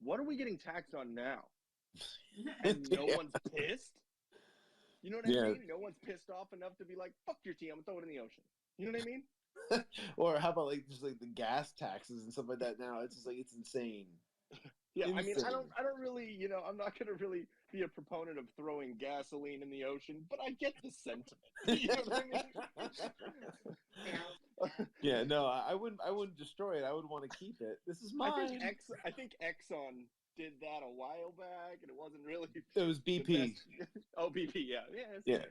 What are we getting taxed on now? And no one's pissed? You know what I mean? No one's pissed off enough to be like, fuck your tea, I'm gonna throw it in the ocean. You know what I mean? Or how about just the gas taxes and stuff like that now? It's just it's insane. Yeah, insane. I mean, I don't really, I'm not gonna really be a proponent of throwing gasoline in the ocean, but I get the sentiment. You know what I mean? Yeah, no, I wouldn't destroy it. I would want to keep it. This is mine. I think Exxon did that a while back, and it wasn't really. It was the BP. best- Oh, BP, yeah, Yeah.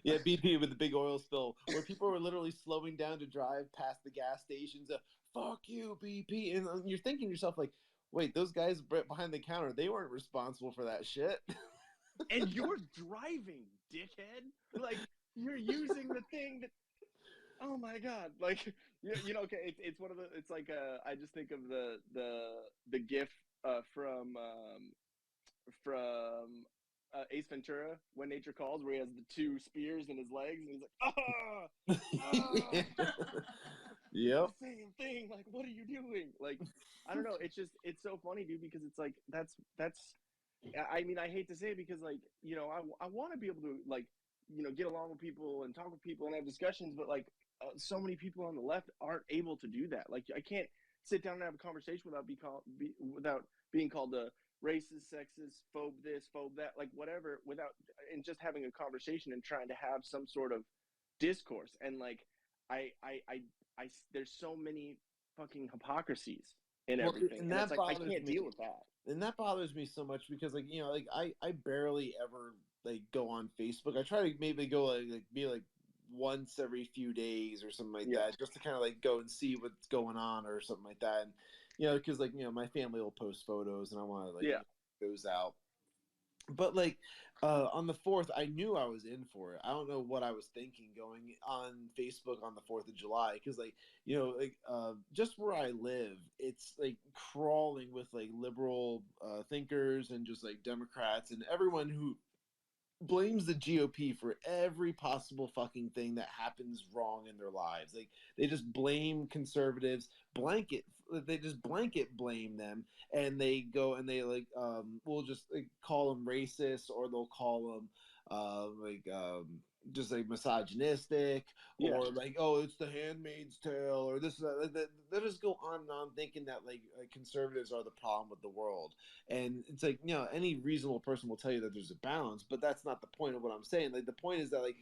Yeah, BP with the big oil spill, where people were literally slowing down to drive past the gas stations. Fuck you, BP, and you're thinking to yourself like, wait, those guys behind the counter, they weren't responsible for that shit. And you're driving, dickhead. Like you're using the thing that. Oh my god! Like okay, it's one of the. It's like I just think of the GIF from Ace Ventura, When Nature Calls, where he has the two spears in his legs, and he's like, Yep. the same thing. Like, what are you doing? Like, I don't know. It's so funny, dude, because it's like that's. I mean, I hate to say it because, like, I want to be able to, like, get along with people and talk with people and have discussions, but like, so many people on the left aren't able to do that. Like, I can't sit down and have a conversation without being called a racist, sexist, phobe this, phobe that, like whatever, and just having a conversation and trying to have some sort of discourse. And like, I there's so many fucking hypocrisies in everything, and it's like I can't deal with that. And that bothers me so much because, like, like I barely ever like go on Facebook. I try to maybe go like be like once every few days or something like that, just to kind of like go and see what's going on or something like that. And because like my family will post photos and I want to like those out. But like on the 4th, I knew I was in for it. I don't know what I was thinking going on Facebook on the 4th of July because like just where I live, it's like crawling with like liberal thinkers and just like Democrats and everyone who blames the GOP for every possible fucking thing that happens wrong in their lives. Like they just blame conservatives, they just blanket blame them, and they go and they like will just like call them racist, or they'll call them just like misogynistic, or like, oh, it's the Handmaid's Tale, or this. They just go on and on thinking that like conservatives are the problem with the world, and it's like any reasonable person will tell you that there's a balance, but that's not the point of what I'm saying. Like the point is that like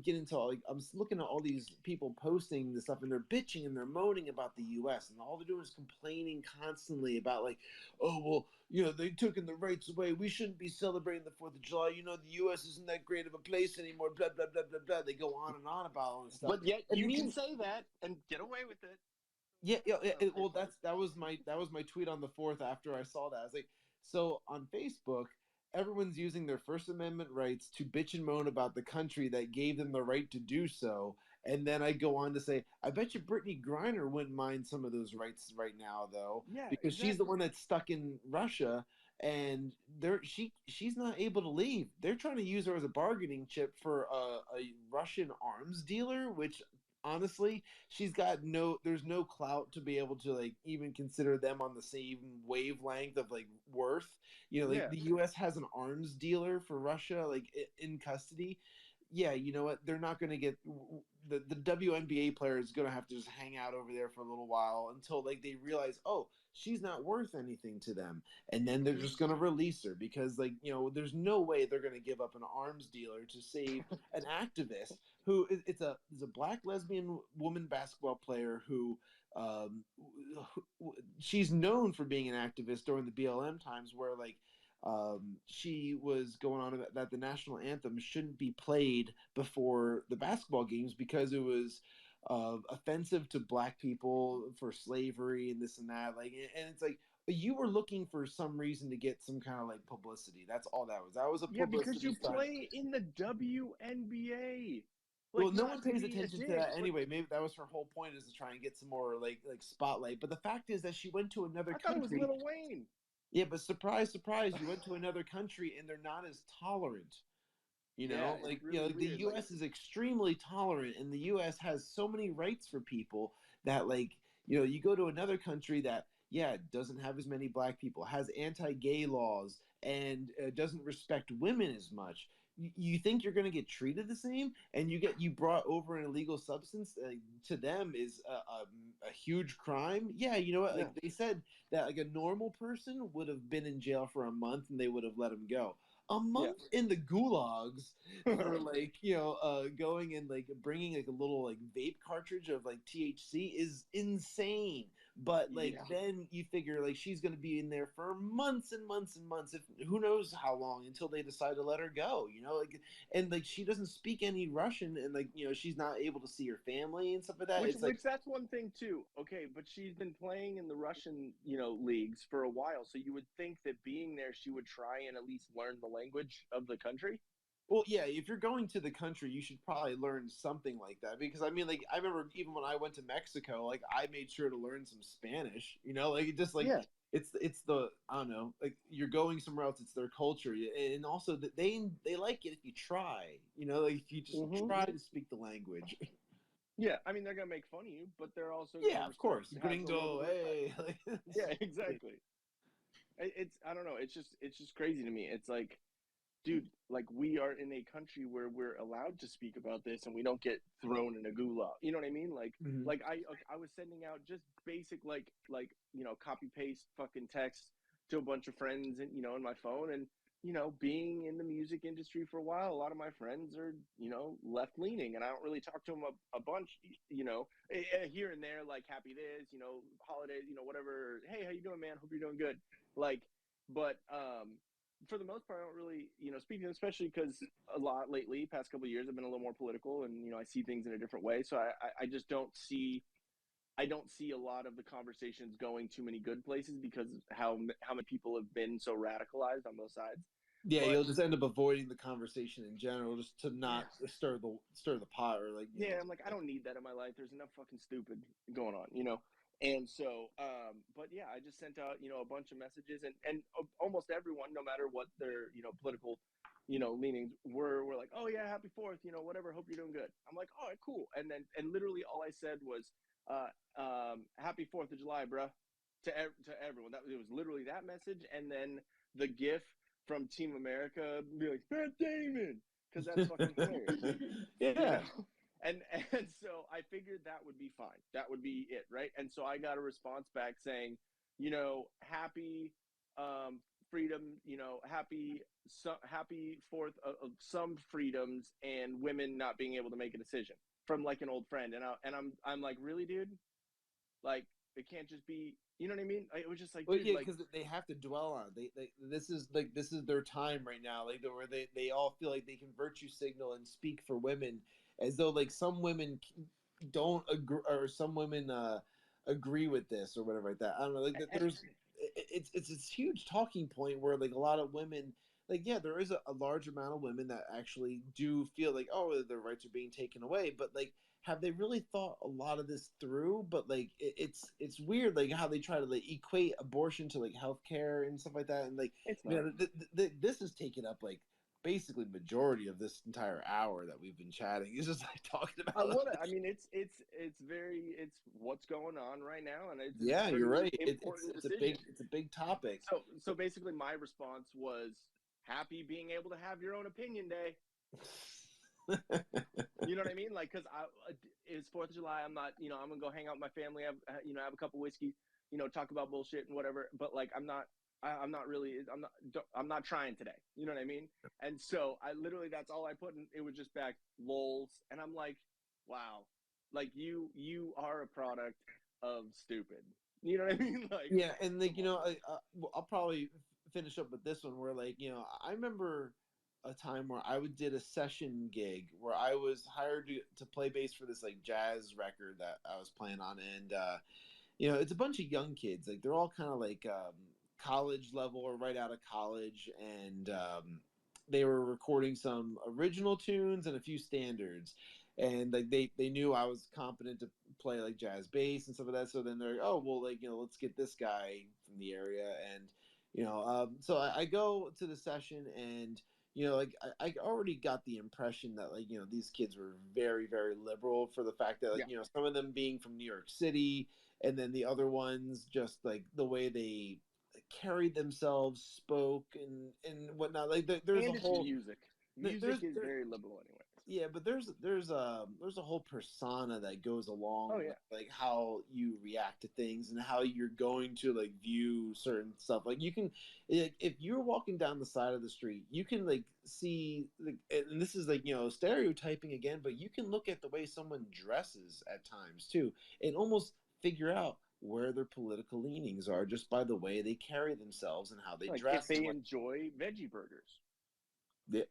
get into I'm looking at all these people posting this stuff and they're bitching and they're moaning about the U.S. and all they're doing is complaining constantly about like, oh well, they took the rights away. We shouldn't be celebrating the 4th of July. The U.S. isn't that great of a place anymore. Blah blah blah blah blah. They go on and on about all this stuff. But yet you can say that and get away with it. Yeah. Well, that was my tweet on the 4th after I saw that. I was like, so on Facebook, everyone's using their First Amendment rights to bitch and moan about the country that gave them the right to do so. And then I go on to say, I bet you Brittany Griner wouldn't mind some of those rights right now, though, because she's the one that's stuck in Russia, and she's not able to leave. They're trying to use her as a bargaining chip for a Russian arms dealer, which honestly, there's no clout to be able to like even consider them on the same wavelength of like worth. The U.S. has an arms dealer for Russia, like in custody. Yeah, you know what? They're not going to get the WNBA player is going to have to just hang out over there for a little while until like they realize, oh, she's not worth anything to them, and then they're just going to release her because like there's no way they're going to give up an arms dealer to save an activist who is a black lesbian woman basketball player who she's known for being an activist during the BLM times where like she was going on about that the national anthem shouldn't be played before the basketball games because it was offensive to black people for slavery and this and that. Like, and it's like you were looking for some reason to get some kind of like publicity. That's all that was. That was a publicity because you stunt. play in the WNBA. Like, well, no one pays attention to that anyway. Maybe that was her whole point, is to try and get some more like spotlight. But the fact is that she went to another country. I thought it was Lil Wayne. Yeah, but surprise, surprise, you went to another country and they're not as tolerant. Really the U.S. is extremely tolerant, and the U.S. has so many rights for people that like you go to another country that doesn't have as many black people, has anti-gay laws, and doesn't respect women as much. You think you're going to get treated the same, and you brought over an illegal substance to them is a huge crime. Yeah, you know what? Like they said that like a normal person would have been in jail for a month and they would have let him go. a month in the gulags for like, going and like bringing like a little like vape cartridge of like THC is insane. But like then you figure like she's going to be in there for months and months and months, if who knows how long, until they decide to let her go, like, and like she doesn't speak any Russian, and like, she's not able to see her family and stuff like that. Which Like, that's one thing too. Okay, but she's been playing in the Russian, leagues for a while, so you would think that being there, she would try and at least learn the language of the country. well, yeah, if you're going to the country, you should probably learn something like that, because I mean, like, I remember even when I went to Mexico, like, I made sure to learn some Spanish, like, it just like, it's the, I don't know, like, you're going somewhere else, it's their culture, and also that they like it if you try, like, if you just try to speak the language. Yeah, I mean, they're gonna make fun of you, but they're also of course, gringo, hey, like, yeah, exactly. It's, I don't know, it's just crazy to me. It's like, dude, like, we are in a country where we're allowed to speak about this, and we don't get thrown in a gulag. You know what I mean? Like, like I was sending out just basic like copy paste fucking text to a bunch of friends, and in my phone, and being in the music industry for a while, a lot of my friends are left leaning, and I don't really talk to them a bunch, here and there, like happy this, holidays, whatever. Hey, how you doing, man? Hope you're doing good. Like, but for the most part, I don't really, speak to them, especially because a lot lately, past couple of years, I've been a little more political, and I see things in a different way. So I just don't see, a lot of the conversations going too many good places, because how many people have been so radicalized on both sides. Yeah, you'll just end up avoiding the conversation in general, just to not stir the pot, or like. I'm like, I don't need that in my life. There's enough fucking stupid going on, And so, but yeah, I just sent out, a bunch of messages, and almost everyone, no matter what their, political, leanings were like, oh yeah, happy 4th, whatever, hope you're doing good. I'm like, all right, cool. And literally all I said was, happy 4th of July, bruh, to everyone. It was literally that message. And then the GIF from Team America, be like, Matt Damon, because that's fucking hilarious. Yeah. And so I figured that would be fine. That would be it, right? And so I got a response back saying, happy freedom, happy 4th of some freedoms, and women not being able to make a decision, from like an old friend. And I'm like, really, dude? Like, it can't just be, you know what I mean? It was just like, well, dude, yeah, because they have to dwell on it. This is their time right now, like, where they all feel like they can virtue signal and speak for women, as though like some women don't agree, or some women agree with this or whatever like that. I don't know. Like, there's it's this huge talking point where like a lot of women, like, yeah, there is a large amount of women that actually do feel like, oh, their rights are being taken away, but like, have they really thought a lot of this through? But like, it's weird, like how they try to like equate abortion to like healthcare and stuff like that, and like, this has taken up like basically majority of this entire hour that we've been chatting. It's just like talking about. I mean, it's what's going on right now, and it's you're right. It's a big topic. So basically, my response was, happy being able to have your own opinion day. You know what I mean? Like, because it's 4th of July. I'm not, I'm gonna go hang out with my family, have a couple whiskeys, talk about bullshit and whatever. But like, I'm not trying today. You know what I mean? And so I literally, that's all I put, and it was just back lols. And I'm like, wow, like you are a product of stupid. You know what I mean? Like, yeah, and like, I'll probably finish up with this one, where like, I remember a time where I did a session gig where I was hired to play bass for this like jazz record that I was playing on, and it's a bunch of young kids, like they're all kind of like college level or right out of college, and they were recording some original tunes and a few standards, and like they knew I was competent to play like jazz bass and stuff like that. So then they're like, oh well, like, let's get this guy from the area, and so I go to the session, and like I already got the impression that like, these kids were very, very liberal, for the fact that like, some of them being from New York City, and then the other ones just like the way they carried themselves, spoke, and whatnot. Like there's and a whole music is very liberal anyways. Yeah, but there's a whole persona that goes along Oh, yeah. with like how you react to things and how you're going to like view certain stuff. Like you can, if you're walking down the side of the street, you can like see, like, and this is like stereotyping again, but you can look at the way someone dresses at times too, and almost figure out where their political leanings are just by the way they carry themselves and how they Like dress. if they enjoy veggie burgers.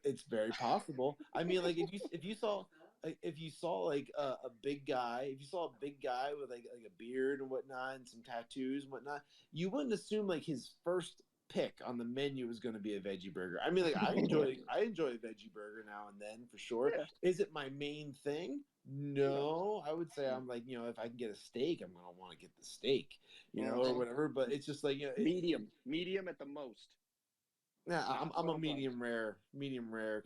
It's very possible. I mean, like if you saw like a big guy, if you saw a big guy with like a beard and whatnot and some tattoos and whatnot, you wouldn't assume like his first pick on the menu was going to be a veggie burger. I mean, like I enjoy a veggie burger now and then for sure. Yeah. Is it my main thing? No, I would say I'm like if I can get a steak, I'm gonna want to get the steak, or whatever. But it's just like medium at the most. Yeah, I'm a well medium rare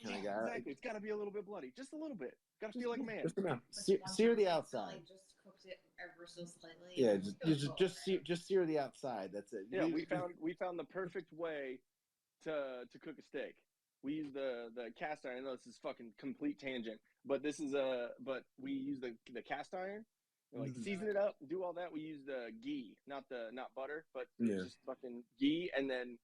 kind of guy. Exactly. It's got to be a little bit bloody, just a little bit. Got to feel like a man. Just enough. Sear the outside. Just cooked it ever so slightly. Yeah, just sear the outside. That's it. Yeah, we found the perfect way to cook a steak. We use the cast iron. I know this is fucking complete tangent, but we use the cast iron. And like season it up, do all that. We use the ghee, not butter, but just fucking ghee, and then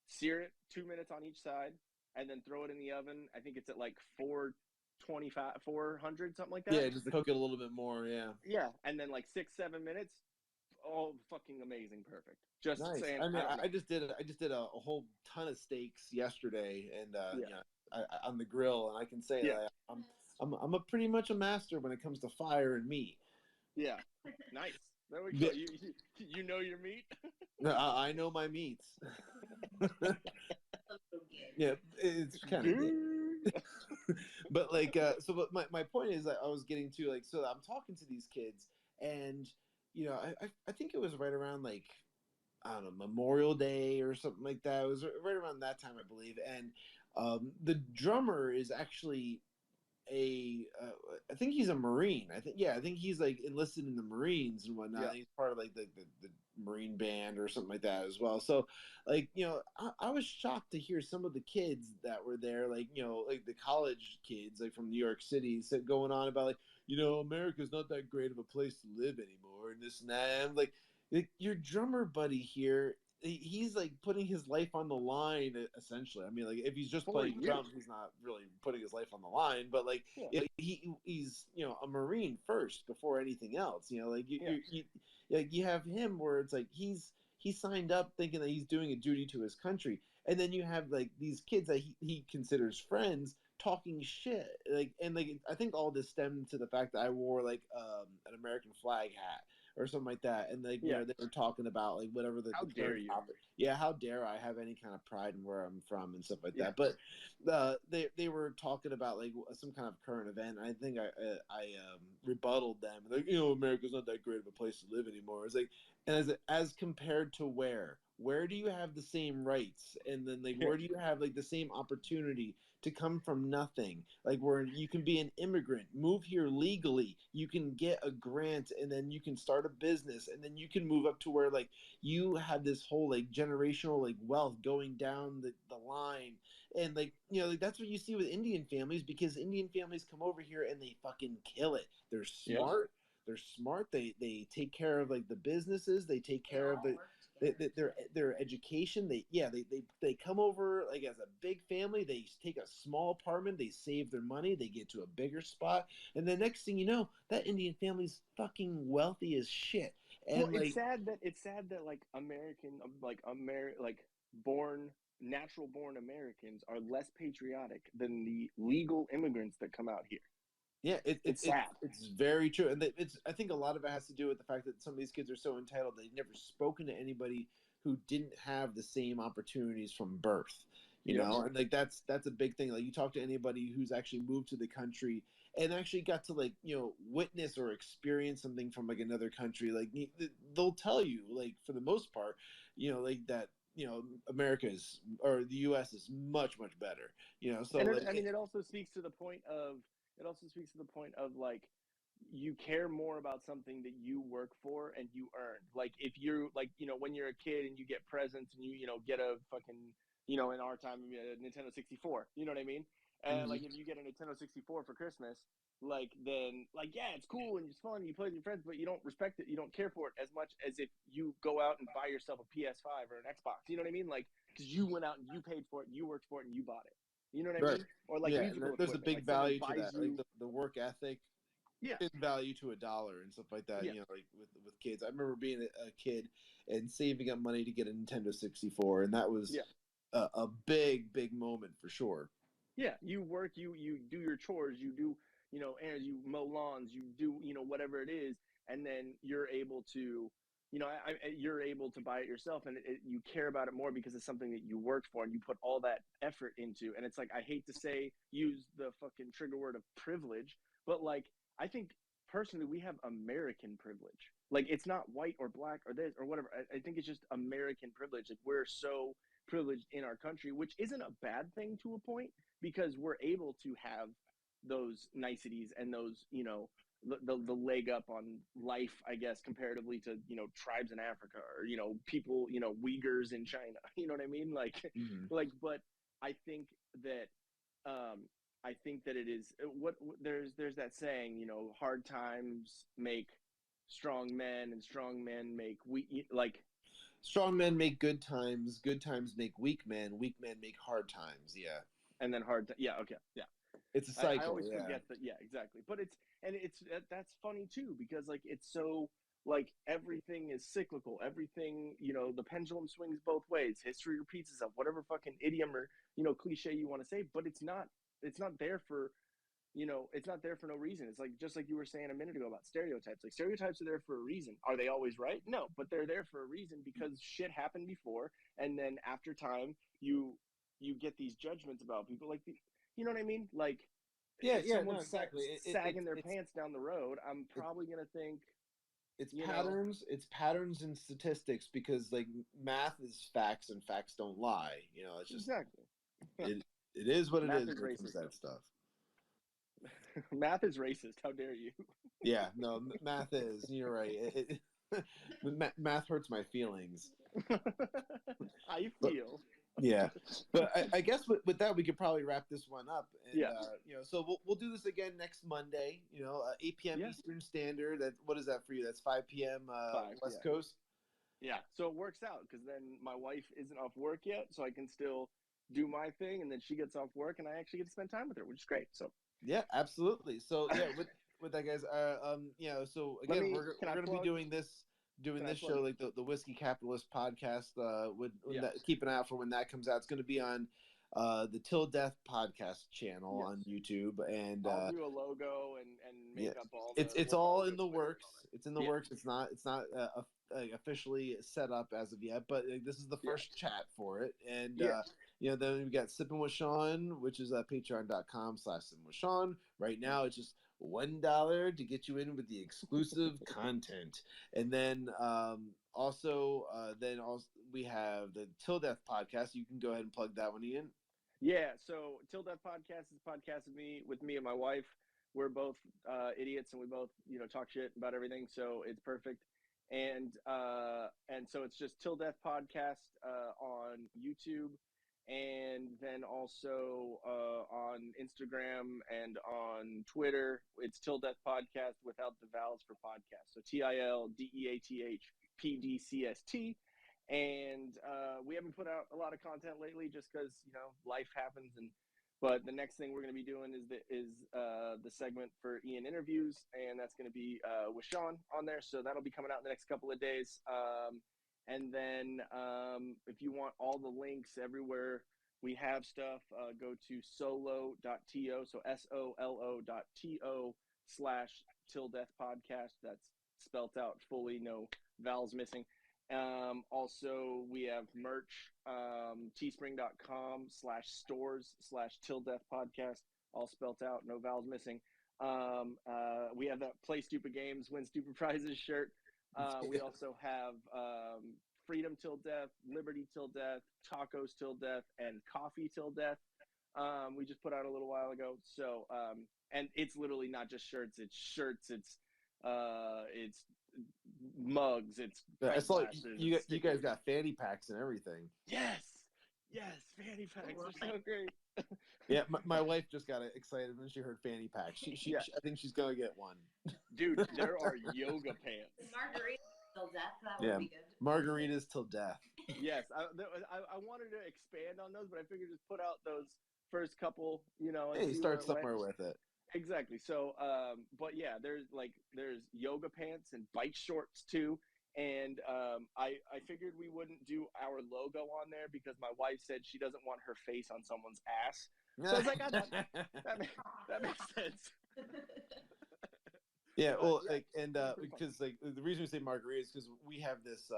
sear it 2 minutes on each side, and then throw it in the oven. I think it's at like 400, something like that. Yeah, just to cook it a little bit more. Yeah. Yeah, and then like 6-7 minutes. Oh, fucking amazing, perfect. Just nice. saying. I mean, I just did a whole ton of steaks yesterday, and on the grill, and I can say that I'm a pretty much a master when it comes to fire and meat. Yeah, nice. There we go. You know your meat. No, I know my meats. Yeah, it's kind of. But like, but my point is that I was getting to like, so I'm talking to these kids, and I think it was right around like, I don't know, Memorial Day or something like that. It was right around that time, I believe, and the drummer is actually I think he's a Marine. I think he's like enlisted in the Marines and whatnot. Yeah. He's part of like the Marine band or something like that as well. So like, I was shocked to hear some of the kids that were there, like, like the college kids, like from New York City, going on about like, America's not that great of a place to live anymore and this and that. And I'm like, your drummer buddy here, he's like putting his life on the line essentially. I mean, like if he's just playing drums, he's not really putting his life on the line, but like he's a Marine first before anything else. You have him where it's like he signed up thinking that he's doing a duty to his country, and then you have like these kids that he considers friends talking shit, like, and like I think all this stemmed to the fact that I wore like an American flag hat or something like that, and like they were talking about like whatever the how dare you? Yeah, how dare I have any kind of pride in where I'm from and stuff like that. But they were talking about like some kind of current event. I think I rebutted them like, America's not that great of a place to live anymore. It's like, and as compared to where do you have the same rights, and then like where do you have like the same opportunity to come from nothing, like where you can be an immigrant, move here legally, you can get a grant, and then you can start a business, and then you can move up to where like you have this whole like generational like wealth going down the line. And like like that's what you see with Indian families, because Indian families come over here and they fucking kill it. They're smart. They're smart. They take care of like the businesses. They take care of their education. They come over like as a big family. They take a small apartment. They save their money. They get to a bigger spot, and the next thing you know, that Indian family's fucking wealthy as shit. And it's sad that like natural born Americans are less patriotic than the legal immigrants that come out here. Yeah, it's sad. It's very true, and I think a lot of it has to do with the fact that some of these kids are so entitled. They've never spoken to anybody who didn't have the same opportunities from birth, and like that's a big thing. Like you talk to anybody who's actually moved to the country and actually got to like witness or experience something from like another country, like they'll tell you like for the most part, like that. America is, or the U.S. is much better. So and like, it also speaks to the point of. It also speaks to the point of like you care more about something that you work for and you earn. Like if you're like when you're a kid and you get presents and you get a fucking in our time a Nintendo 64. You know what I mean? And like if you get a Nintendo 64 for Christmas, like then like yeah, it's cool and it's fun, you play with your friends, but you don't respect it, you don't care for it as much as if you go out and buy yourself a PS5 or an Xbox. You know what I mean? Like because you went out and you paid for it, you worked for it, and you bought it. You know what I mean? Or like musical there's a equipment. big like value to that, you, like the work ethic. Yeah. In value to $1 and stuff like that. Yeah. You know, like with kids. I remember being a kid and saving up money to get a Nintendo 64, and that was a big moment for sure. Yeah, you work, you do your chores, you do, you know, and you mow lawns, you do, you know, whatever it is, and then you're able to, you know, you're able to buy it yourself, and you care about it more because it's something that you worked for and you put all that effort into. And it's like, I hate to say, use the fucking trigger word of privilege, but like, I think personally we have American privilege. Like it's not white or black or this or whatever. I think it's just American privilege. Like we're so privileged in our country, which isn't a bad thing to a point because we're able to have those niceties and those, you know, the leg up on life, I guess, comparatively to, you know, tribes in Africa or, you know, people, you know, Uyghurs in China. You know what I mean? Like, but I think that, I think that it is there's that saying, you know, hard times make strong men and strong men make like strong men make good times make weak men make hard times. Yeah. And then it's a cycle. I always forget that. Yeah, exactly. But that's funny too, because like it's so like everything is cyclical. Everything, you know, the pendulum swings both ways. History repeats itself, whatever fucking idiom or, you know, cliche you want to say, but it's not there for, you know, it's not there for no reason. It's like, just like you were saying a minute ago about stereotypes. Like stereotypes are there for a reason. Are they always right? No, but they're there for a reason because shit happened before. And then after time, you get these judgments about people. Like, you know what I mean? Like, someone's exactly. sagging their pants down the road, I'm probably going to think, it's patterns and statistics, because like math is facts and facts don't lie. You know, it's just exactly. It is what it Math is is when it comes to racist, that stuff. Math is racist. How dare you? Yeah, no, math is. You're right. Math hurts my feelings. I feel. Yeah, but I guess with that we could probably wrap this one up. And, yeah. You know, so we'll do this again next Monday. You know, 8 p.m. Eastern Standard. What is that for you? That's 5 p.m. West Coast. Yeah, so it works out because then my wife isn't off work yet, so I can still do my thing, and then she gets off work, and I actually get to spend time with her, which is great. So yeah, absolutely. So yeah, with that, guys. Yeah. So again, we're going to be doing this show, like the Whiskey Capitalist podcast. Keep an eye out for when that comes out. It's going to be on the Til Death Podcast channel on YouTube, and I'll do a logo and make up all. It's all in the works. It's in the works. It's not officially set up as of yet, but this is the first chat for it. And you know, then we've got Sippin with Shawn, which is patreon.com/Sippin with Shawn. Right now it's just $1 to get you in with the exclusive content. And then also we have the Til Death Podcast. You can go ahead and plug that one in. Yeah, so Til Death Podcast is a podcast with me and my wife. We're both idiots, and we both, you know, talk shit about everything, so it's perfect. And so it's just Til Death Podcast on YouTube, and then also on Instagram and on Twitter. It's Til Death Podcast without the vowels for podcast. So TILDEATHPDCST. And we haven't put out a lot of content lately just because, you know, life happens. But the next thing we're going to be doing is the segment for Ian interviews, and that's going to be with Shawn on there. So that'll be coming out in the next couple of days. And then if you want all the links everywhere we have stuff, go to solo.to. So SOLO.to/Til Death Podcast. That's spelt out fully, no vowels missing. Also we have merch, teespring.com/stores/Til Death Podcast, all spelt out, no vowels missing. We have that Play Stupid Games, Win Stupid Prizes shirt. We also have Freedom Till Death, Liberty Till Death, Tacos Till Death, and Coffee Till Death. We just put out a little while ago. So and it's literally not just shirts, it's mugs, it's like you guys got fanny packs and everything. Yes, Yes, fanny packs are so great. Yeah, my wife just got excited when she heard fanny pack. Yeah. I think she's gonna get one. Dude, there are yoga pants. Margarita till death. That Yeah, would be good. margaritas till death. Yes, I wanted to expand on those, but I figured just put out those first couple, and Hey, see start where it somewhere went. with it. Exactly. So, but yeah, there's yoga pants and bike shorts too. And I figured we wouldn't do our logo on there because my wife said she doesn't want her face on someone's ass. So I was like, that makes sense. Yeah, But, well, yeah, like, and pretty fun. because like the reason we say margarita is because we have this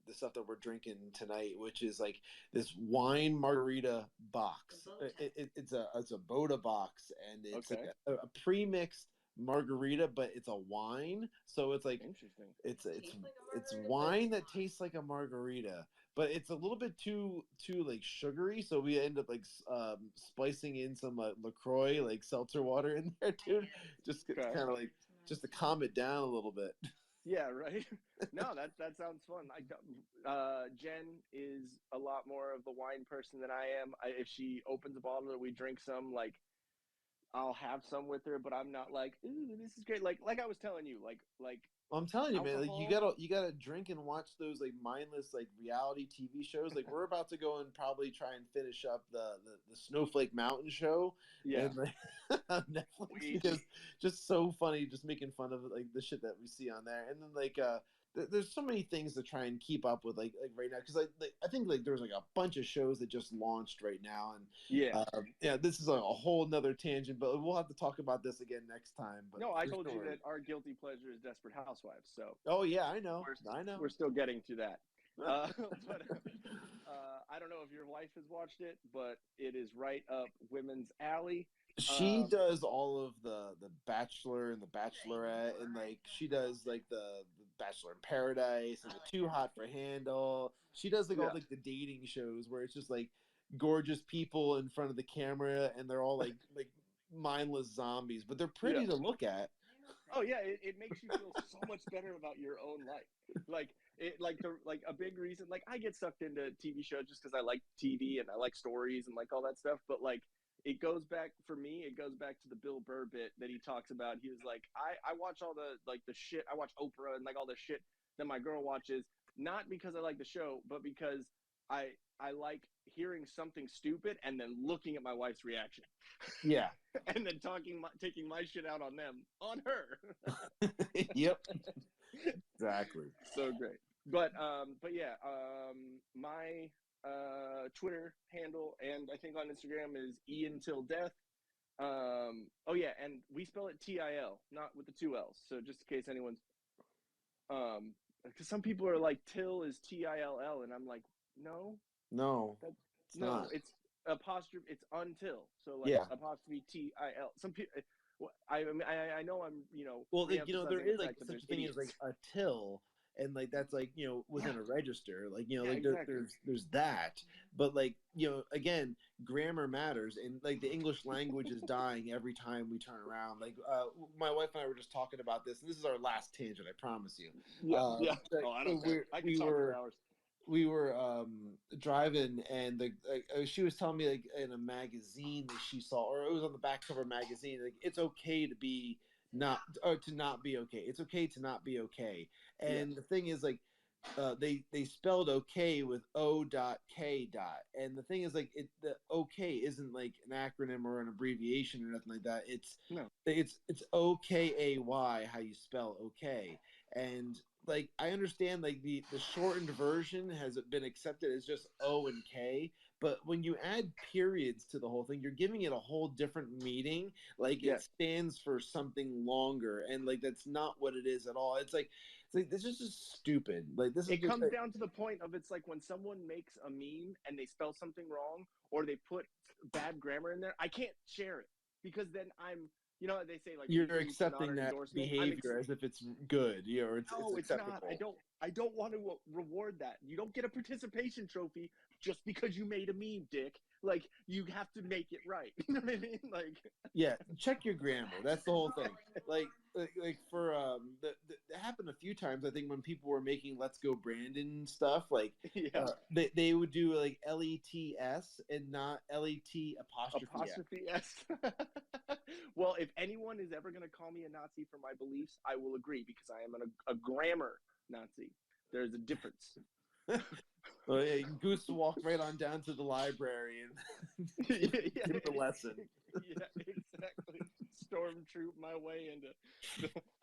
this stuff that we're drinking tonight, which is like this wine margarita box. It's a Boda box, and it's Okay. like a pre-mixed margarita, but it's a wine, so it's like Interesting. it's Tastes like a it's margarita, wine but that it's tastes like a margarita, but it's a little bit too like sugary, so we end up like splicing in some LaCroix like seltzer water in there too, just Okay. kind of like just to calm it down a little bit. Yeah, right. No, that sounds fun. Jen is a lot more of the wine person than I am. If she opens a bottle or we drink some, like I'll have some with her, but I'm not like, ooh, this is great. Like I was telling you, like I'm telling you, man, like alcohol. you gotta drink and watch those like mindless like reality TV shows. Like we're about to go and probably try and finish up the Snowflake Mountain show, Yeah. and like on Netflix, because just so funny, just making fun of like the shit that we see on there, and then like there's so many things to try and keep up with like right now, because I think like there's like a bunch of shows that just launched right now, and Yeah. yeah, this is a whole nother tangent, but we'll have to talk about this again next time. But No, I for told you sure. that our guilty pleasure is Desperate Housewives. So Oh yeah, I know. we're still getting to that. But I don't know if your wife has watched it, but it is right up women's alley. She does all of the Bachelor and the Bachelorette, and like she does like the Bachelor in Paradise and the Too Hot for Handle. She does like all like the dating shows where it's just like gorgeous people in front of the camera, and they're all like mindless zombies, but they're pretty to look at. Oh yeah, it makes you feel so much better about your own life. Like a big reason. Like I get sucked into TV shows just because I like TV and I like stories and like all that stuff. But like it goes back for me. It goes back to the Bill Burr bit that he talks about. He was like, I watch all the shit. I watch Oprah and like all the shit that my girl watches, not because I like the show, but because I like hearing something stupid and then looking at my wife's reaction. Yeah. And then taking my shit out on them, on her. Yep. Exactly. So great. But yeah, my Twitter handle and I think on Instagram is Ian Till Death. Oh yeah, and we spell it TIL, not with the two L's. So just in case anyone's because some people are like Till is TILL, and I'm like, no, it's not. It's apostrophe. It's until. So like apostrophe TIL. Some people. I know I'm well like, there is like such a thing idiots. as like a till, and like that's like within a register, like like exactly. there's that, but like again, grammar matters, and like the English language is dying every time we turn around. Like my wife and I were just talking about this, and this is our last tangent, I promise you. Oh, I don't care. I can talk for hours. We were driving, and she was telling me like in a magazine that she saw, or it was on the back cover of a magazine, like it's okay to be not, or to not be okay. It's okay to not be okay. And the thing is like they spelled okay with O.K. And the thing is like the okay isn't like an acronym or an abbreviation or nothing like that. It's OKAY, how you spell okay. And like I understand like the shortened version has been accepted as just O and K, but when you add periods to the whole thing, you're giving it a whole different meaning. Like it stands for something longer, and like that's not what it is at all. It's like this is just stupid. Like this is it comes down to the point of it's like when someone makes a meme and they spell something wrong or they put bad grammar in there, I can't share it because then I'm they say like you're accepting that behavior as if it's good, or it's acceptable. Not. I don't want to reward that. You don't get a participation trophy just because you made a meme, dick. Like you have to make it right. You know what I mean? Like check your grammar. That's the whole thing. like for happened a few times. I think when people were making "Let's Go Brandon" stuff, like Yeah. they would do like LETS and not LET apostrophe S. Well, if anyone is ever going to call me a Nazi for my beliefs, I will agree because I am a grammar Nazi. There's a difference. Well, yeah, Goose walked right on down to the library and give him a lesson. Yeah, exactly. Stormtroop my way into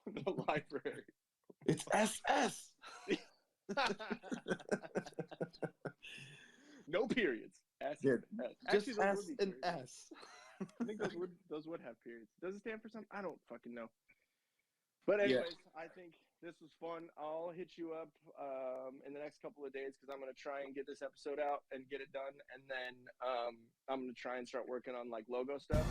the library. It's SS. No periods. S. Yeah, S. just Actually, S those would be and periods. S. I think those would have periods. Does it stand for something? I don't fucking know. But anyways, I think this was fun. I'll hit you up in the next couple of days because I'm going to try and get this episode out and get it done. And then I'm going to try and start working on like logo stuff.